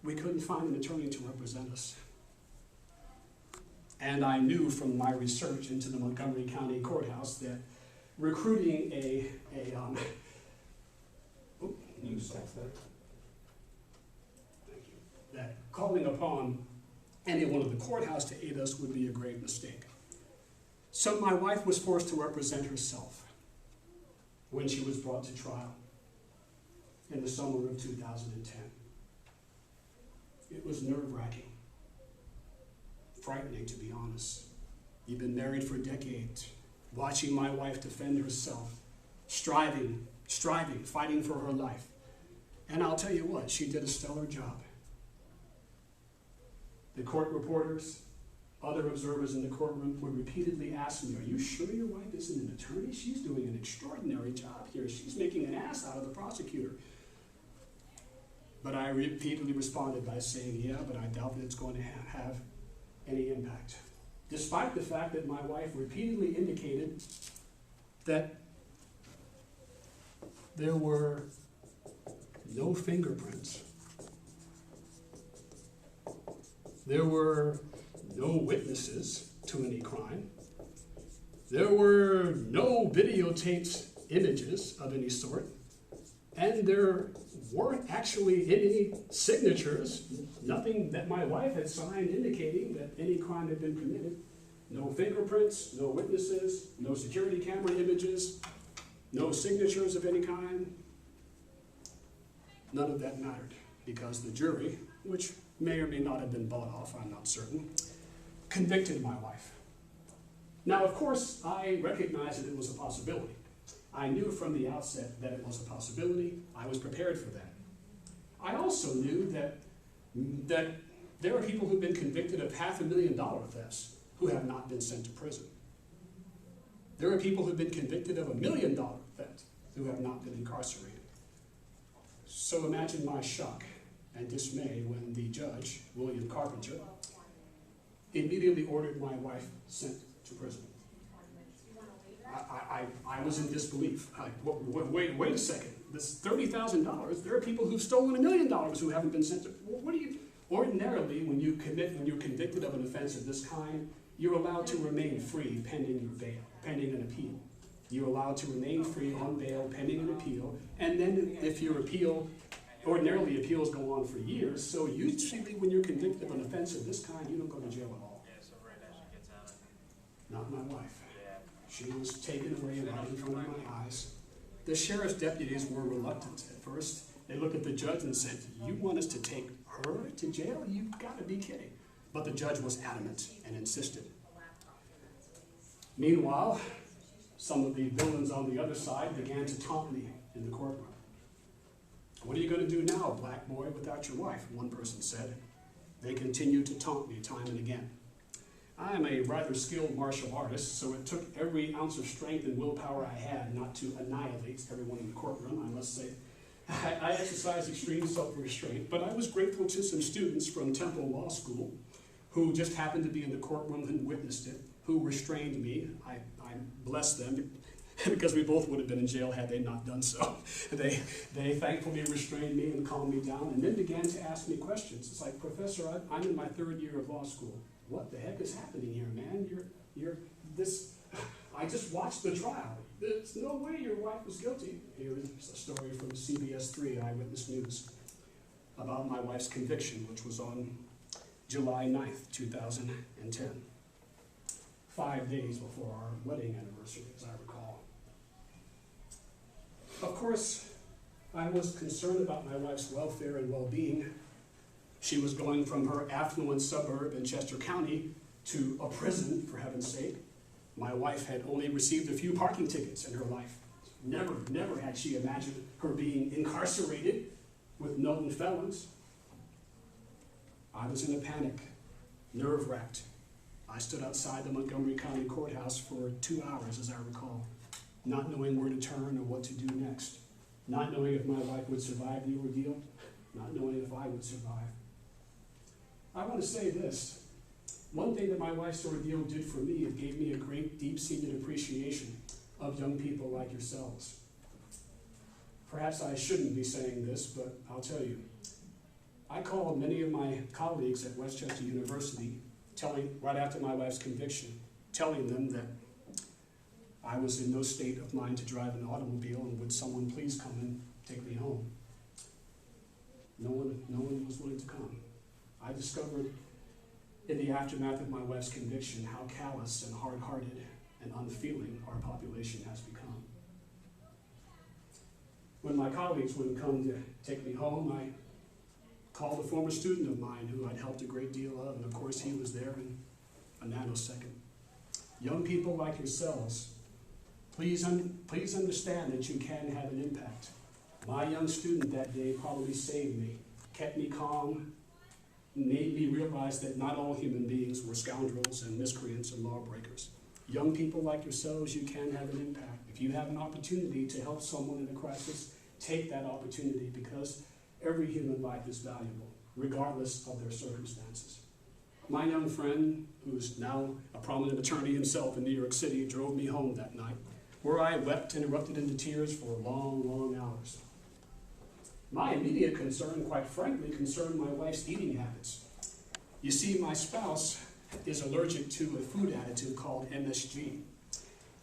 We couldn't find an attorney to represent us. And I knew from my research into the Montgomery County Courthouse that recruiting that calling upon anyone in the courthouse to aid us would be a grave mistake. So my wife was forced to represent herself when she was brought to trial in the summer of 2010. It was nerve-wracking, frightening, to be honest. You've been married for decades, watching my wife defend herself, striving, fighting for her life. And I'll tell you what, she did a stellar job. The court reporters, other observers in the courtroom would repeatedly ask me, "Are you sure your wife isn't an attorney? She's doing an extraordinary job here. She's making an ass out of the prosecutor." But I repeatedly responded by saying, "Yeah, but I doubt that it's going to have any impact." Despite the fact that my wife repeatedly indicated that there were no fingerprints. There were no witnesses to any crime. There were no videotaped images of any sort. And there weren't actually any signatures, nothing that my wife had signed indicating that any crime had been committed. No fingerprints, no witnesses, no security camera images, no signatures of any kind. None of that mattered because the jury, which may or may not have been bought off, I'm not certain, convicted my wife. Now, of course, I recognized that it was a possibility. I knew from the outset that it was a possibility. I was prepared for that. I also knew that there are people who've been convicted of $500,000 thefts who have not been sent to prison. There are people who've been convicted of $1 million theft who have not been incarcerated. So imagine my shock and dismay when the judge, William Carpenter, immediately ordered my wife sent to prison. I was in disbelief. Wait a second. This $30,000, there are people who've stolen $1 million who haven't been sent to, what do you, ordinarily when you're convicted of an offense of this kind, you're allowed to remain free pending your bail, pending an appeal. You're allowed to remain free on bail pending an appeal, and then if your appeal, ordinarily appeals go on for years, so usually when you're convicted of an offense of this kind, you don't go to jail at all. Not my wife. She was taken away right in front of my eyes. The sheriff's deputies were reluctant at first. They looked at the judge and said, "You want us to take her to jail? You've got to be kidding." But the judge was adamant and insisted. Meanwhile, some of the villains on the other side began to taunt me in the courtroom. "What are you going to do now, black boy, without your wife?" one person said. They continued to taunt me time and again. I'm a rather skilled martial artist, so it took every ounce of strength and willpower I had not to annihilate everyone in the courtroom, I must say. I exercised extreme self-restraint, but I was grateful to some students from Temple Law School who just happened to be in the courtroom and witnessed it, who restrained me. I blessed them because we both would have been in jail had they not done so. They thankfully restrained me and calmed me down and then began to ask me questions. It's like, "Professor, I'm in my 3rd year of law school. What the heck is happening here, man? You're this, I just watched the trial. There's no way your wife was guilty." Here is a story from CBS 3 Eyewitness News about my wife's conviction, which was on July 9th, 2010. 5 days before our wedding anniversary, as I recall. Of course, I was concerned about my wife's welfare and well-being. She was going from her affluent suburb in Chester County to a prison, for heaven's sake. My wife had only received a few parking tickets in her life. Never had she imagined her being incarcerated with known felons. I was in a panic, nerve-wracked. I stood outside the Montgomery County Courthouse for 2 hours, as I recall, not knowing where to turn or what to do next, not knowing if my wife would survive the ordeal, not knowing if I would survive. I want to say this. One thing that my wife's ordeal did for me, it gave me a great, deep-seated appreciation of young people like yourselves. Perhaps I shouldn't be saying this, but I'll tell you. I called many of my colleagues at Westchester University, right after my wife's conviction, telling them that I was in no state of mind to drive an automobile, and would someone please come and take me home? No one was willing to come. I discovered in the aftermath of my wife's conviction how callous and hard-hearted and unfeeling our population has become. When my colleagues wouldn't come to take me home, I called a former student of mine who I'd helped a great deal of, and of course he was there in a nanosecond. Young people like yourselves, please understand that you can have an impact. My young student that day probably saved me, kept me calm, made me realize that not all human beings were scoundrels and miscreants and lawbreakers. Young people like yourselves, you can have an impact. If you have an opportunity to help someone in a crisis, take that opportunity, because every human life is valuable, regardless of their circumstances. My young friend, who's now a prominent attorney himself in New York City, drove me home that night, where I wept and erupted into tears for long, long hours. My immediate concern, quite frankly, concerned my wife's eating habits. You see, my spouse is allergic to a food additive called MSG.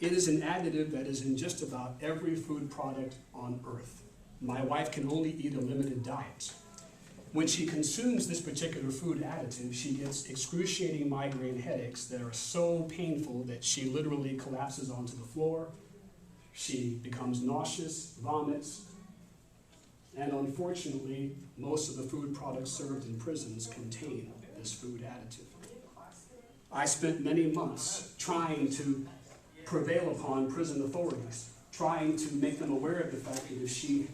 It is an additive that is in just about every food product on earth. My wife can only eat a limited diet. When she consumes this particular food additive, she gets excruciating migraine headaches that are so painful that she literally collapses onto the floor. She becomes nauseous, vomits, and unfortunately, most of the food products served in prisons contain this food additive. I spent many months trying to prevail upon prison authorities, trying to make them aware of the fact that if she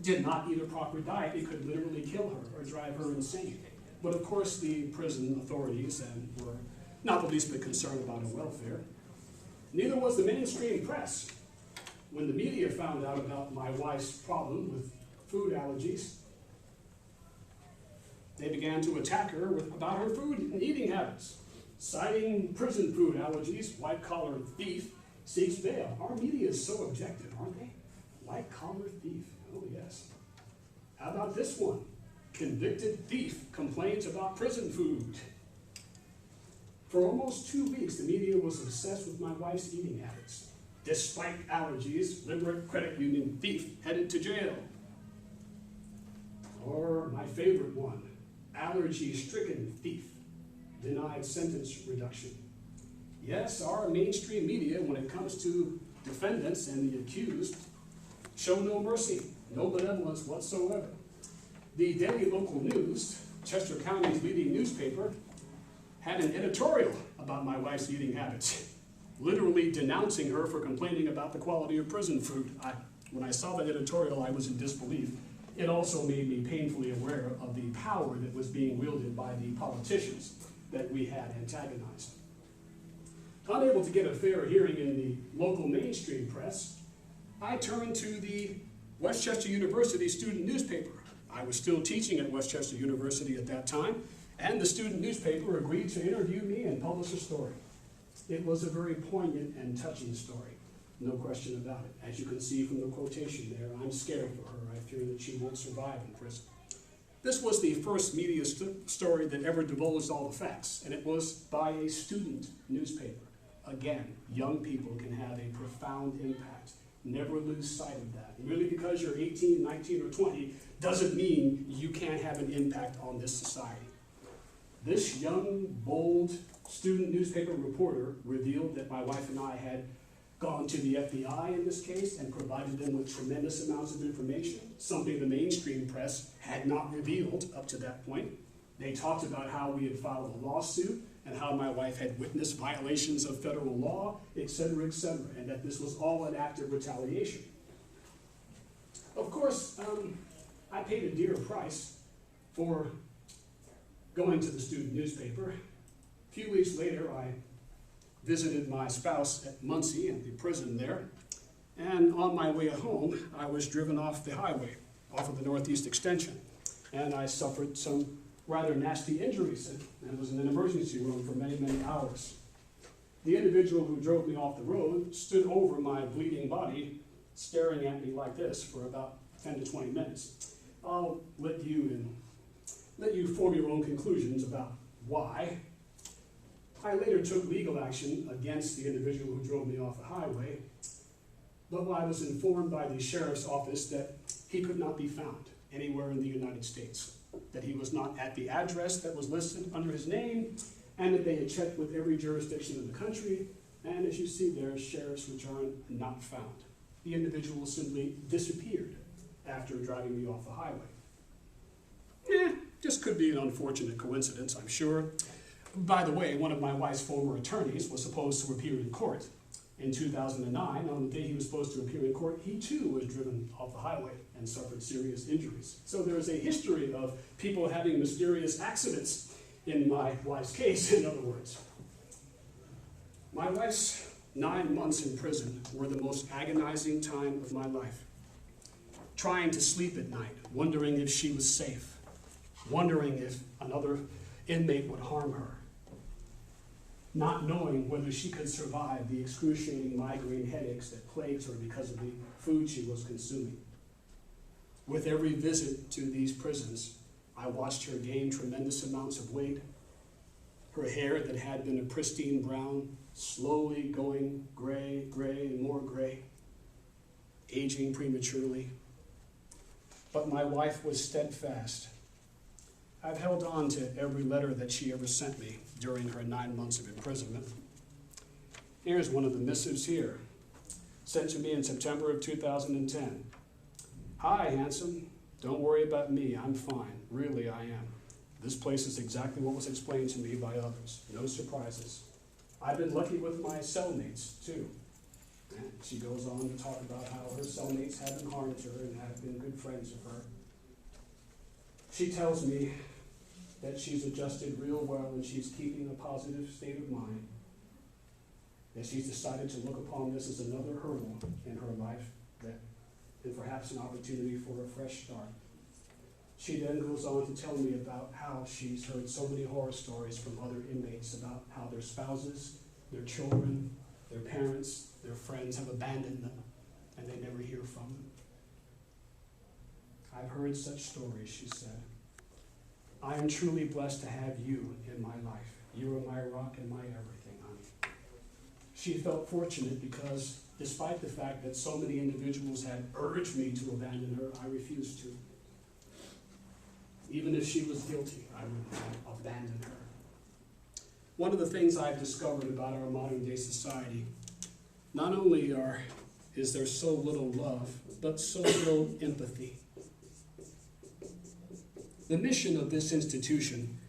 did not eat a proper diet, it could literally kill her or drive her insane. But of course, the prison authorities were not the least bit concerned about her welfare. Neither was the mainstream press. When the media found out about my wife's problem with food allergies, they began to attack her about her food and eating habits. Citing prison food allergies, white-collar thief seeks bail. Our media is so objective, aren't they? White-collar thief, oh yes. How about this one? Convicted thief complains about prison food. For almost 2 weeks, the media was obsessed with my wife's eating habits. Despite allergies, Limerick credit union thief headed to jail. Or my favorite one, allergy-stricken thief denied sentence reduction. Yes, our mainstream media, when it comes to defendants and the accused, show no mercy, no benevolence whatsoever. The daily local news, Chester County's leading newspaper, had an editorial about my wife's eating habits, literally denouncing her for complaining about the quality of prison food. When I saw that editorial, I was in disbelief. It also made me painfully aware of the power that was being wielded by the politicians that we had antagonized. Unable to get a fair hearing in the local mainstream press, I turned to the Westchester University student newspaper. I was still teaching at Westchester University at that time, and the student newspaper agreed to interview me and publish a story. It was a very poignant and touching story, no question about it. As you can see from the quotation there, I'm scared for her. I fear that she won't survive in prison. This was the first media story that ever divulged all the facts, and it was by a student newspaper. Again, young people can have a profound impact. Never lose sight of that. Merely because you're 18, 19, or 20 doesn't mean you can't have an impact on this society. This young, bold student newspaper reporter revealed that my wife and I had gone to the FBI in this case and provided them with tremendous amounts of information, something the mainstream press had not revealed up to that point. They talked about how we had filed a lawsuit and how my wife had witnessed violations of federal law, etc., and that this was all an act of retaliation. Of course, I paid a dear price for going to the student newspaper. A few weeks later, I visited my spouse at Muncie, at the prison there, and on my way home, I was driven off the highway, off of the Northeast Extension, and I suffered some rather nasty injuries and was in an emergency room for many, many hours. The individual who drove me off the road stood over my bleeding body staring at me like this for about 10 to 20 minutes. I'll let you form your own conclusions about why. I later took legal action against the individual who drove me off the highway, but I was informed by the sheriff's office that he could not be found anywhere in the United States, that he was not at the address that was listed under his name, and that they had checked with every jurisdiction in the country, and as you see there, sheriff's return not found. The individual simply disappeared after driving me off the highway. Just could be an unfortunate coincidence, I'm sure. By the way, one of my wife's former attorneys was supposed to appear in court in 2009. On the day he was supposed to appear in court, he too was driven off the highway and suffered serious injuries. So there is a history of people having mysterious accidents in my wife's case, in other words. My wife's 9 months in prison were the most agonizing time of my life. Trying to sleep at night, wondering if she was safe, wondering if another inmate would harm her, not knowing whether she could survive the excruciating migraine headaches that plagued her because of the food she was consuming. With every visit to these prisons, I watched her gain tremendous amounts of weight, her hair that had been a pristine brown, slowly going gray, and more gray, aging prematurely. But my wife was steadfast. I've held on to every letter that she ever sent me during her 9 months of imprisonment. Here's one of the missives here, sent to me in September of 2010. Hi, handsome. Don't worry about me. I'm fine. Really, I am. This place is exactly what was explained to me by others. No surprises. I've been lucky with my cellmates, too. And she goes on to talk about how her cellmates haven't harmed her and have been good friends of her. She tells me that she's adjusted real well and she's keeping a positive state of mind, that she's decided to look upon this as another hurdle in her life, and perhaps an opportunity for a fresh start. She then goes on to tell me about how she's heard so many horror stories from other inmates about how their spouses, their children, their parents, their friends have abandoned them and they never hear from them. I've heard such stories, she said. I am truly blessed to have you in my life. You are my rock and my everything, honey. She felt fortunate because despite the fact that so many individuals had urged me to abandon her, I refused to. Even if she was guilty, I would not abandon her. One of the things I've discovered about our modern day society, not only is there so little love, but so little empathy. The mission of this institution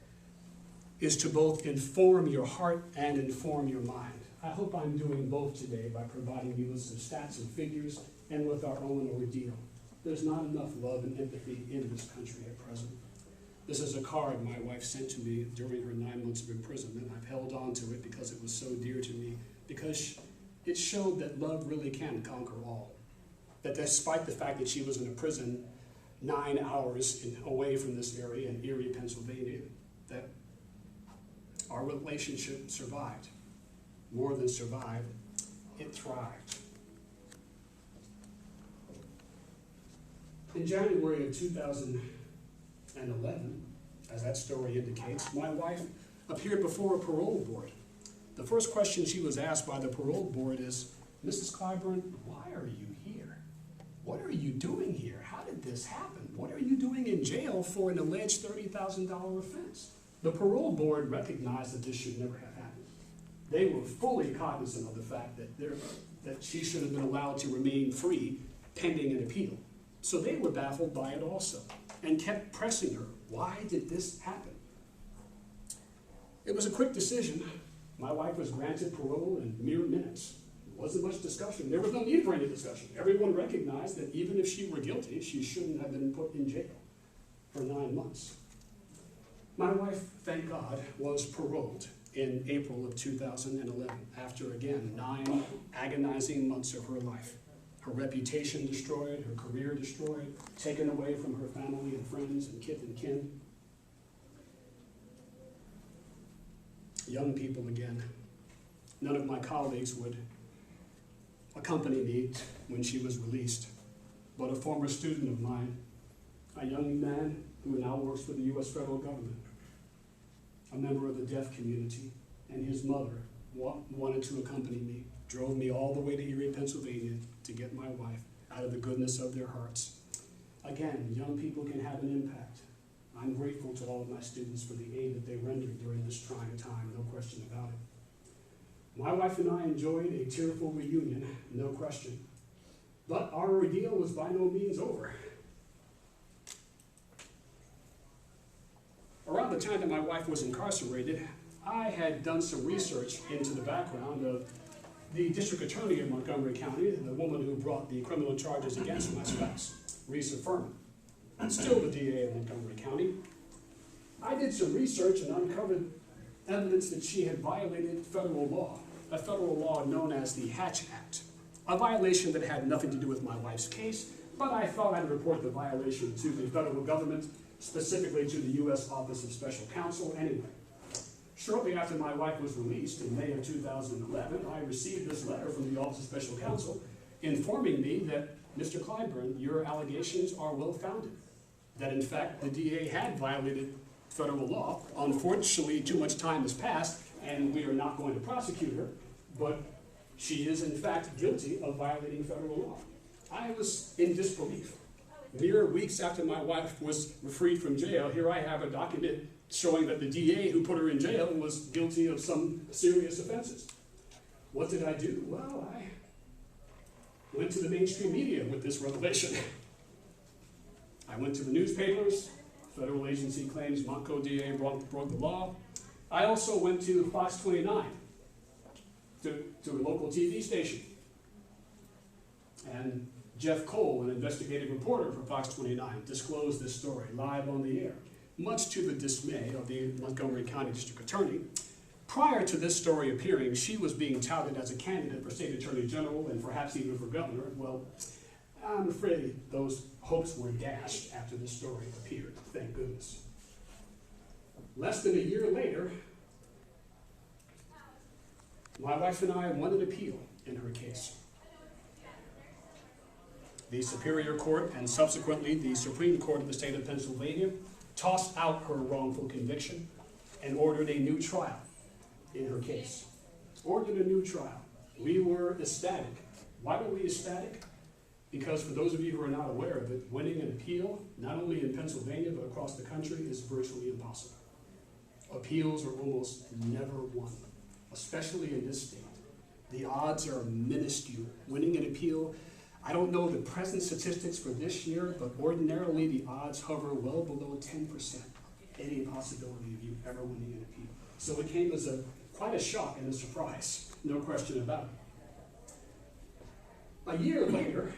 is to both inform your heart and inform your mind. I hope I'm doing both today by providing you with some stats and figures and with our own ordeal. There's not enough love and empathy in this country at present. This is a card my wife sent to me during her 9 months of imprisonment. I've held on to it because it was so dear to me, because it showed that love really can conquer all. That despite the fact that she was in a prison 9 hours away from this area in Erie, Pennsylvania, that our relationship survived. More than survived, it thrived. In January of 2011, as that story indicates, my wife appeared before a parole board. The first question she was asked by the parole board is, Mrs. Clyburn, why are you here? What are you doing here? How did this happen? What are you doing in jail for an alleged $30,000 offense? The parole board recognized that this should never have happened. They were fully cognizant of the fact that she should have been allowed to remain free pending an appeal. So they were baffled by it also and kept pressing her. Why did this happen? It was a quick decision. My wife was granted parole in mere minutes. There wasn't much discussion. There was no need for any discussion. Everyone recognized that even if she were guilty, she shouldn't have been put in jail for 9 months. My wife, thank God, was paroled in April of 2011 after, again, 9 agonizing months of her life. Her reputation destroyed, her career destroyed, taken away from her family and friends and kith and kin. Young people again. None of my colleagues would accompany me when she was released, but a former student of mine, a young man who now works for the U.S. federal government, a member of the deaf community, and his mother wanted to accompany me, drove me all the way to Erie, Pennsylvania to get my wife out of the goodness of their hearts. Again, young people can have an impact. I'm grateful to all of my students for the aid that they rendered during this trying time, no question about it. My wife and I enjoyed a tearful reunion, no question. But our ordeal was by no means over. Around the time that my wife was incarcerated, I had done some research into the background of the district attorney of Montgomery County, the woman who brought the criminal charges against my spouse, Risa Furman, still the DA of Montgomery County. I did some research and uncovered evidence that she had violated federal law, a federal law known as the Hatch Act, a violation that had nothing to do with my wife's case, but I thought I'd report the violation to the federal government, specifically to the U.S. Office of Special Counsel anyway. Shortly after my wife was released in May of 2011, I received this letter from the Office of Special Counsel informing me that, Mr. Clyburn, your allegations are well-founded, that in fact the DA had violated federal law. Unfortunately, too much time has passed and we are not going to prosecute her, but she is in fact guilty of violating federal law. I was in disbelief. Mere weeks after my wife was freed from jail, here I have a document showing that the DA who put her in jail was guilty of some serious offenses. What did I do? Well, I went to the mainstream media with this revelation. I went to the newspapers. Federal agency claims Montco DA broke the law. I also went to Fox 29, to a local TV station. And Jeff Cole, an investigative reporter for Fox 29, disclosed this story live on the air, much to the dismay of the Montgomery County District Attorney. Prior to this story appearing, she was being touted as a candidate for State Attorney General and perhaps even for governor. Well, I'm afraid those hopes were dashed after this story appeared, thank goodness. Less than a year later, my wife and I won an appeal in her case. The Superior Court and subsequently the Supreme Court of the state of Pennsylvania tossed out her wrongful conviction and ordered a new trial in her case. Ordered a new trial. We were ecstatic. Why were we ecstatic? Because for those of you who are not aware of it, winning an appeal, not only in Pennsylvania but across the country, is virtually impossible. Appeals are almost never won, especially in this state. The odds are minuscule. Winning an appeal, I don't know the present statistics for this year, but ordinarily the odds hover well below 10%, any possibility of you ever winning an appeal. So it came as quite a shock and a surprise, no question about it. A year later,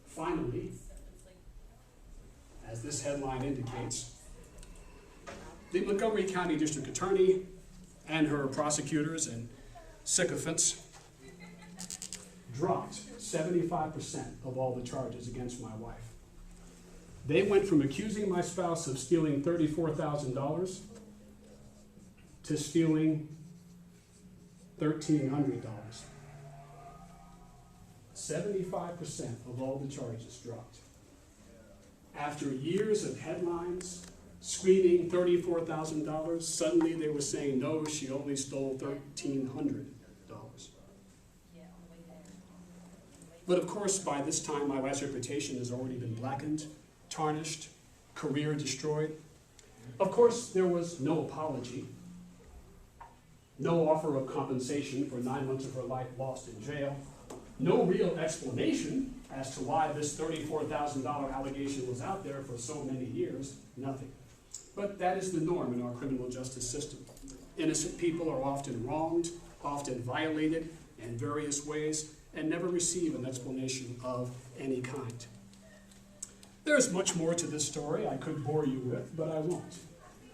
finally, as this headline indicates, the Montgomery County District Attorney and her prosecutors and sycophants dropped 75% of all the charges against my wife. They went from accusing my spouse of stealing $34,000 to stealing $1,300. 75% of all the charges dropped. After years of headlines screaming $34,000, suddenly they were saying, no, she only stole $1,300. But of course, by this time, my wife's reputation has already been blackened, tarnished, career destroyed. Of course, there was no apology, no offer of compensation for 9 months of her life lost in jail, no real explanation as to why this $34,000 allegation was out there for so many years, nothing. But that is the norm in our criminal justice system. Innocent people are often wronged, often violated in various ways, and never receive an explanation of any kind. There's much more to this story I could bore you with, but I won't.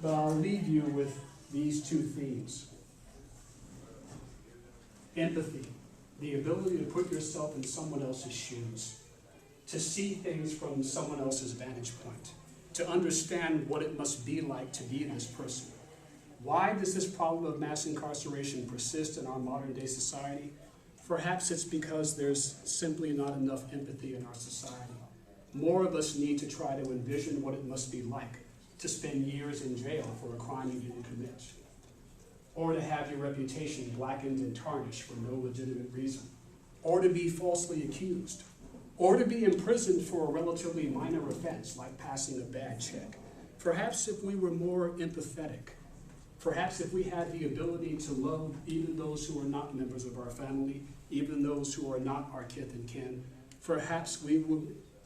But I'll leave you with these two themes. Empathy, the ability to put yourself in someone else's shoes, to see things from someone else's vantage point, to understand what it must be like to be this person. Why does this problem of mass incarceration persist in our modern day society? Perhaps it's because there's simply not enough empathy in our society. More of us need to try to envision what it must be like to spend years in jail for a crime you didn't commit, or to have your reputation blackened and tarnished for no legitimate reason, or to be falsely accused, or to be imprisoned for a relatively minor offense like passing a bad check. Perhaps if we were more empathetic, perhaps if we had the ability to love even those who are not members of our family, even those who are not our kith and kin, perhaps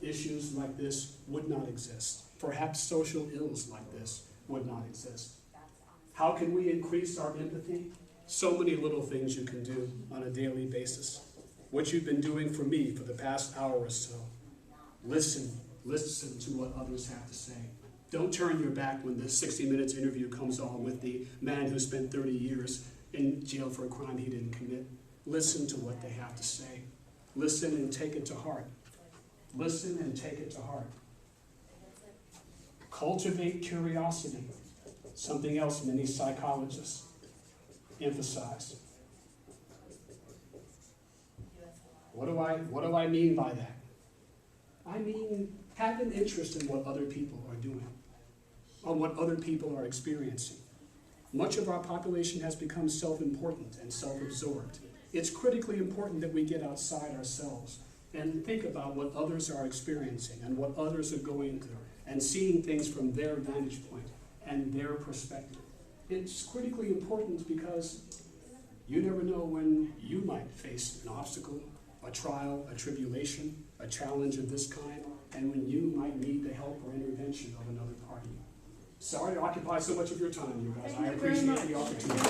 issues like this would not exist. Perhaps social ills like this would not exist. How can we increase our empathy? So many little things you can do on a daily basis. What you've been doing for me for the past hour or so. Listen to what others have to say. Don't turn your back when the 60 Minutes interview comes on with the man who spent 30 years in jail for a crime he didn't commit. Listen to what they have to say. Listen and take it to heart. Listen and take it to heart. Cultivate curiosity, something else many psychologists emphasize. What do I mean by that? I mean, have an interest in what other people are doing, on what other people are experiencing. Much of our population has become self-important and self-absorbed. It's critically important that we get outside ourselves and think about what others are experiencing and what others are going through and seeing things from their vantage point and their perspective. It's critically important because you never know when you might face an obstacle, a trial, a tribulation, a challenge of this kind, and when you might need the help or intervention of another party. Sorry to occupy so much of your time, you guys. I appreciate the opportunity.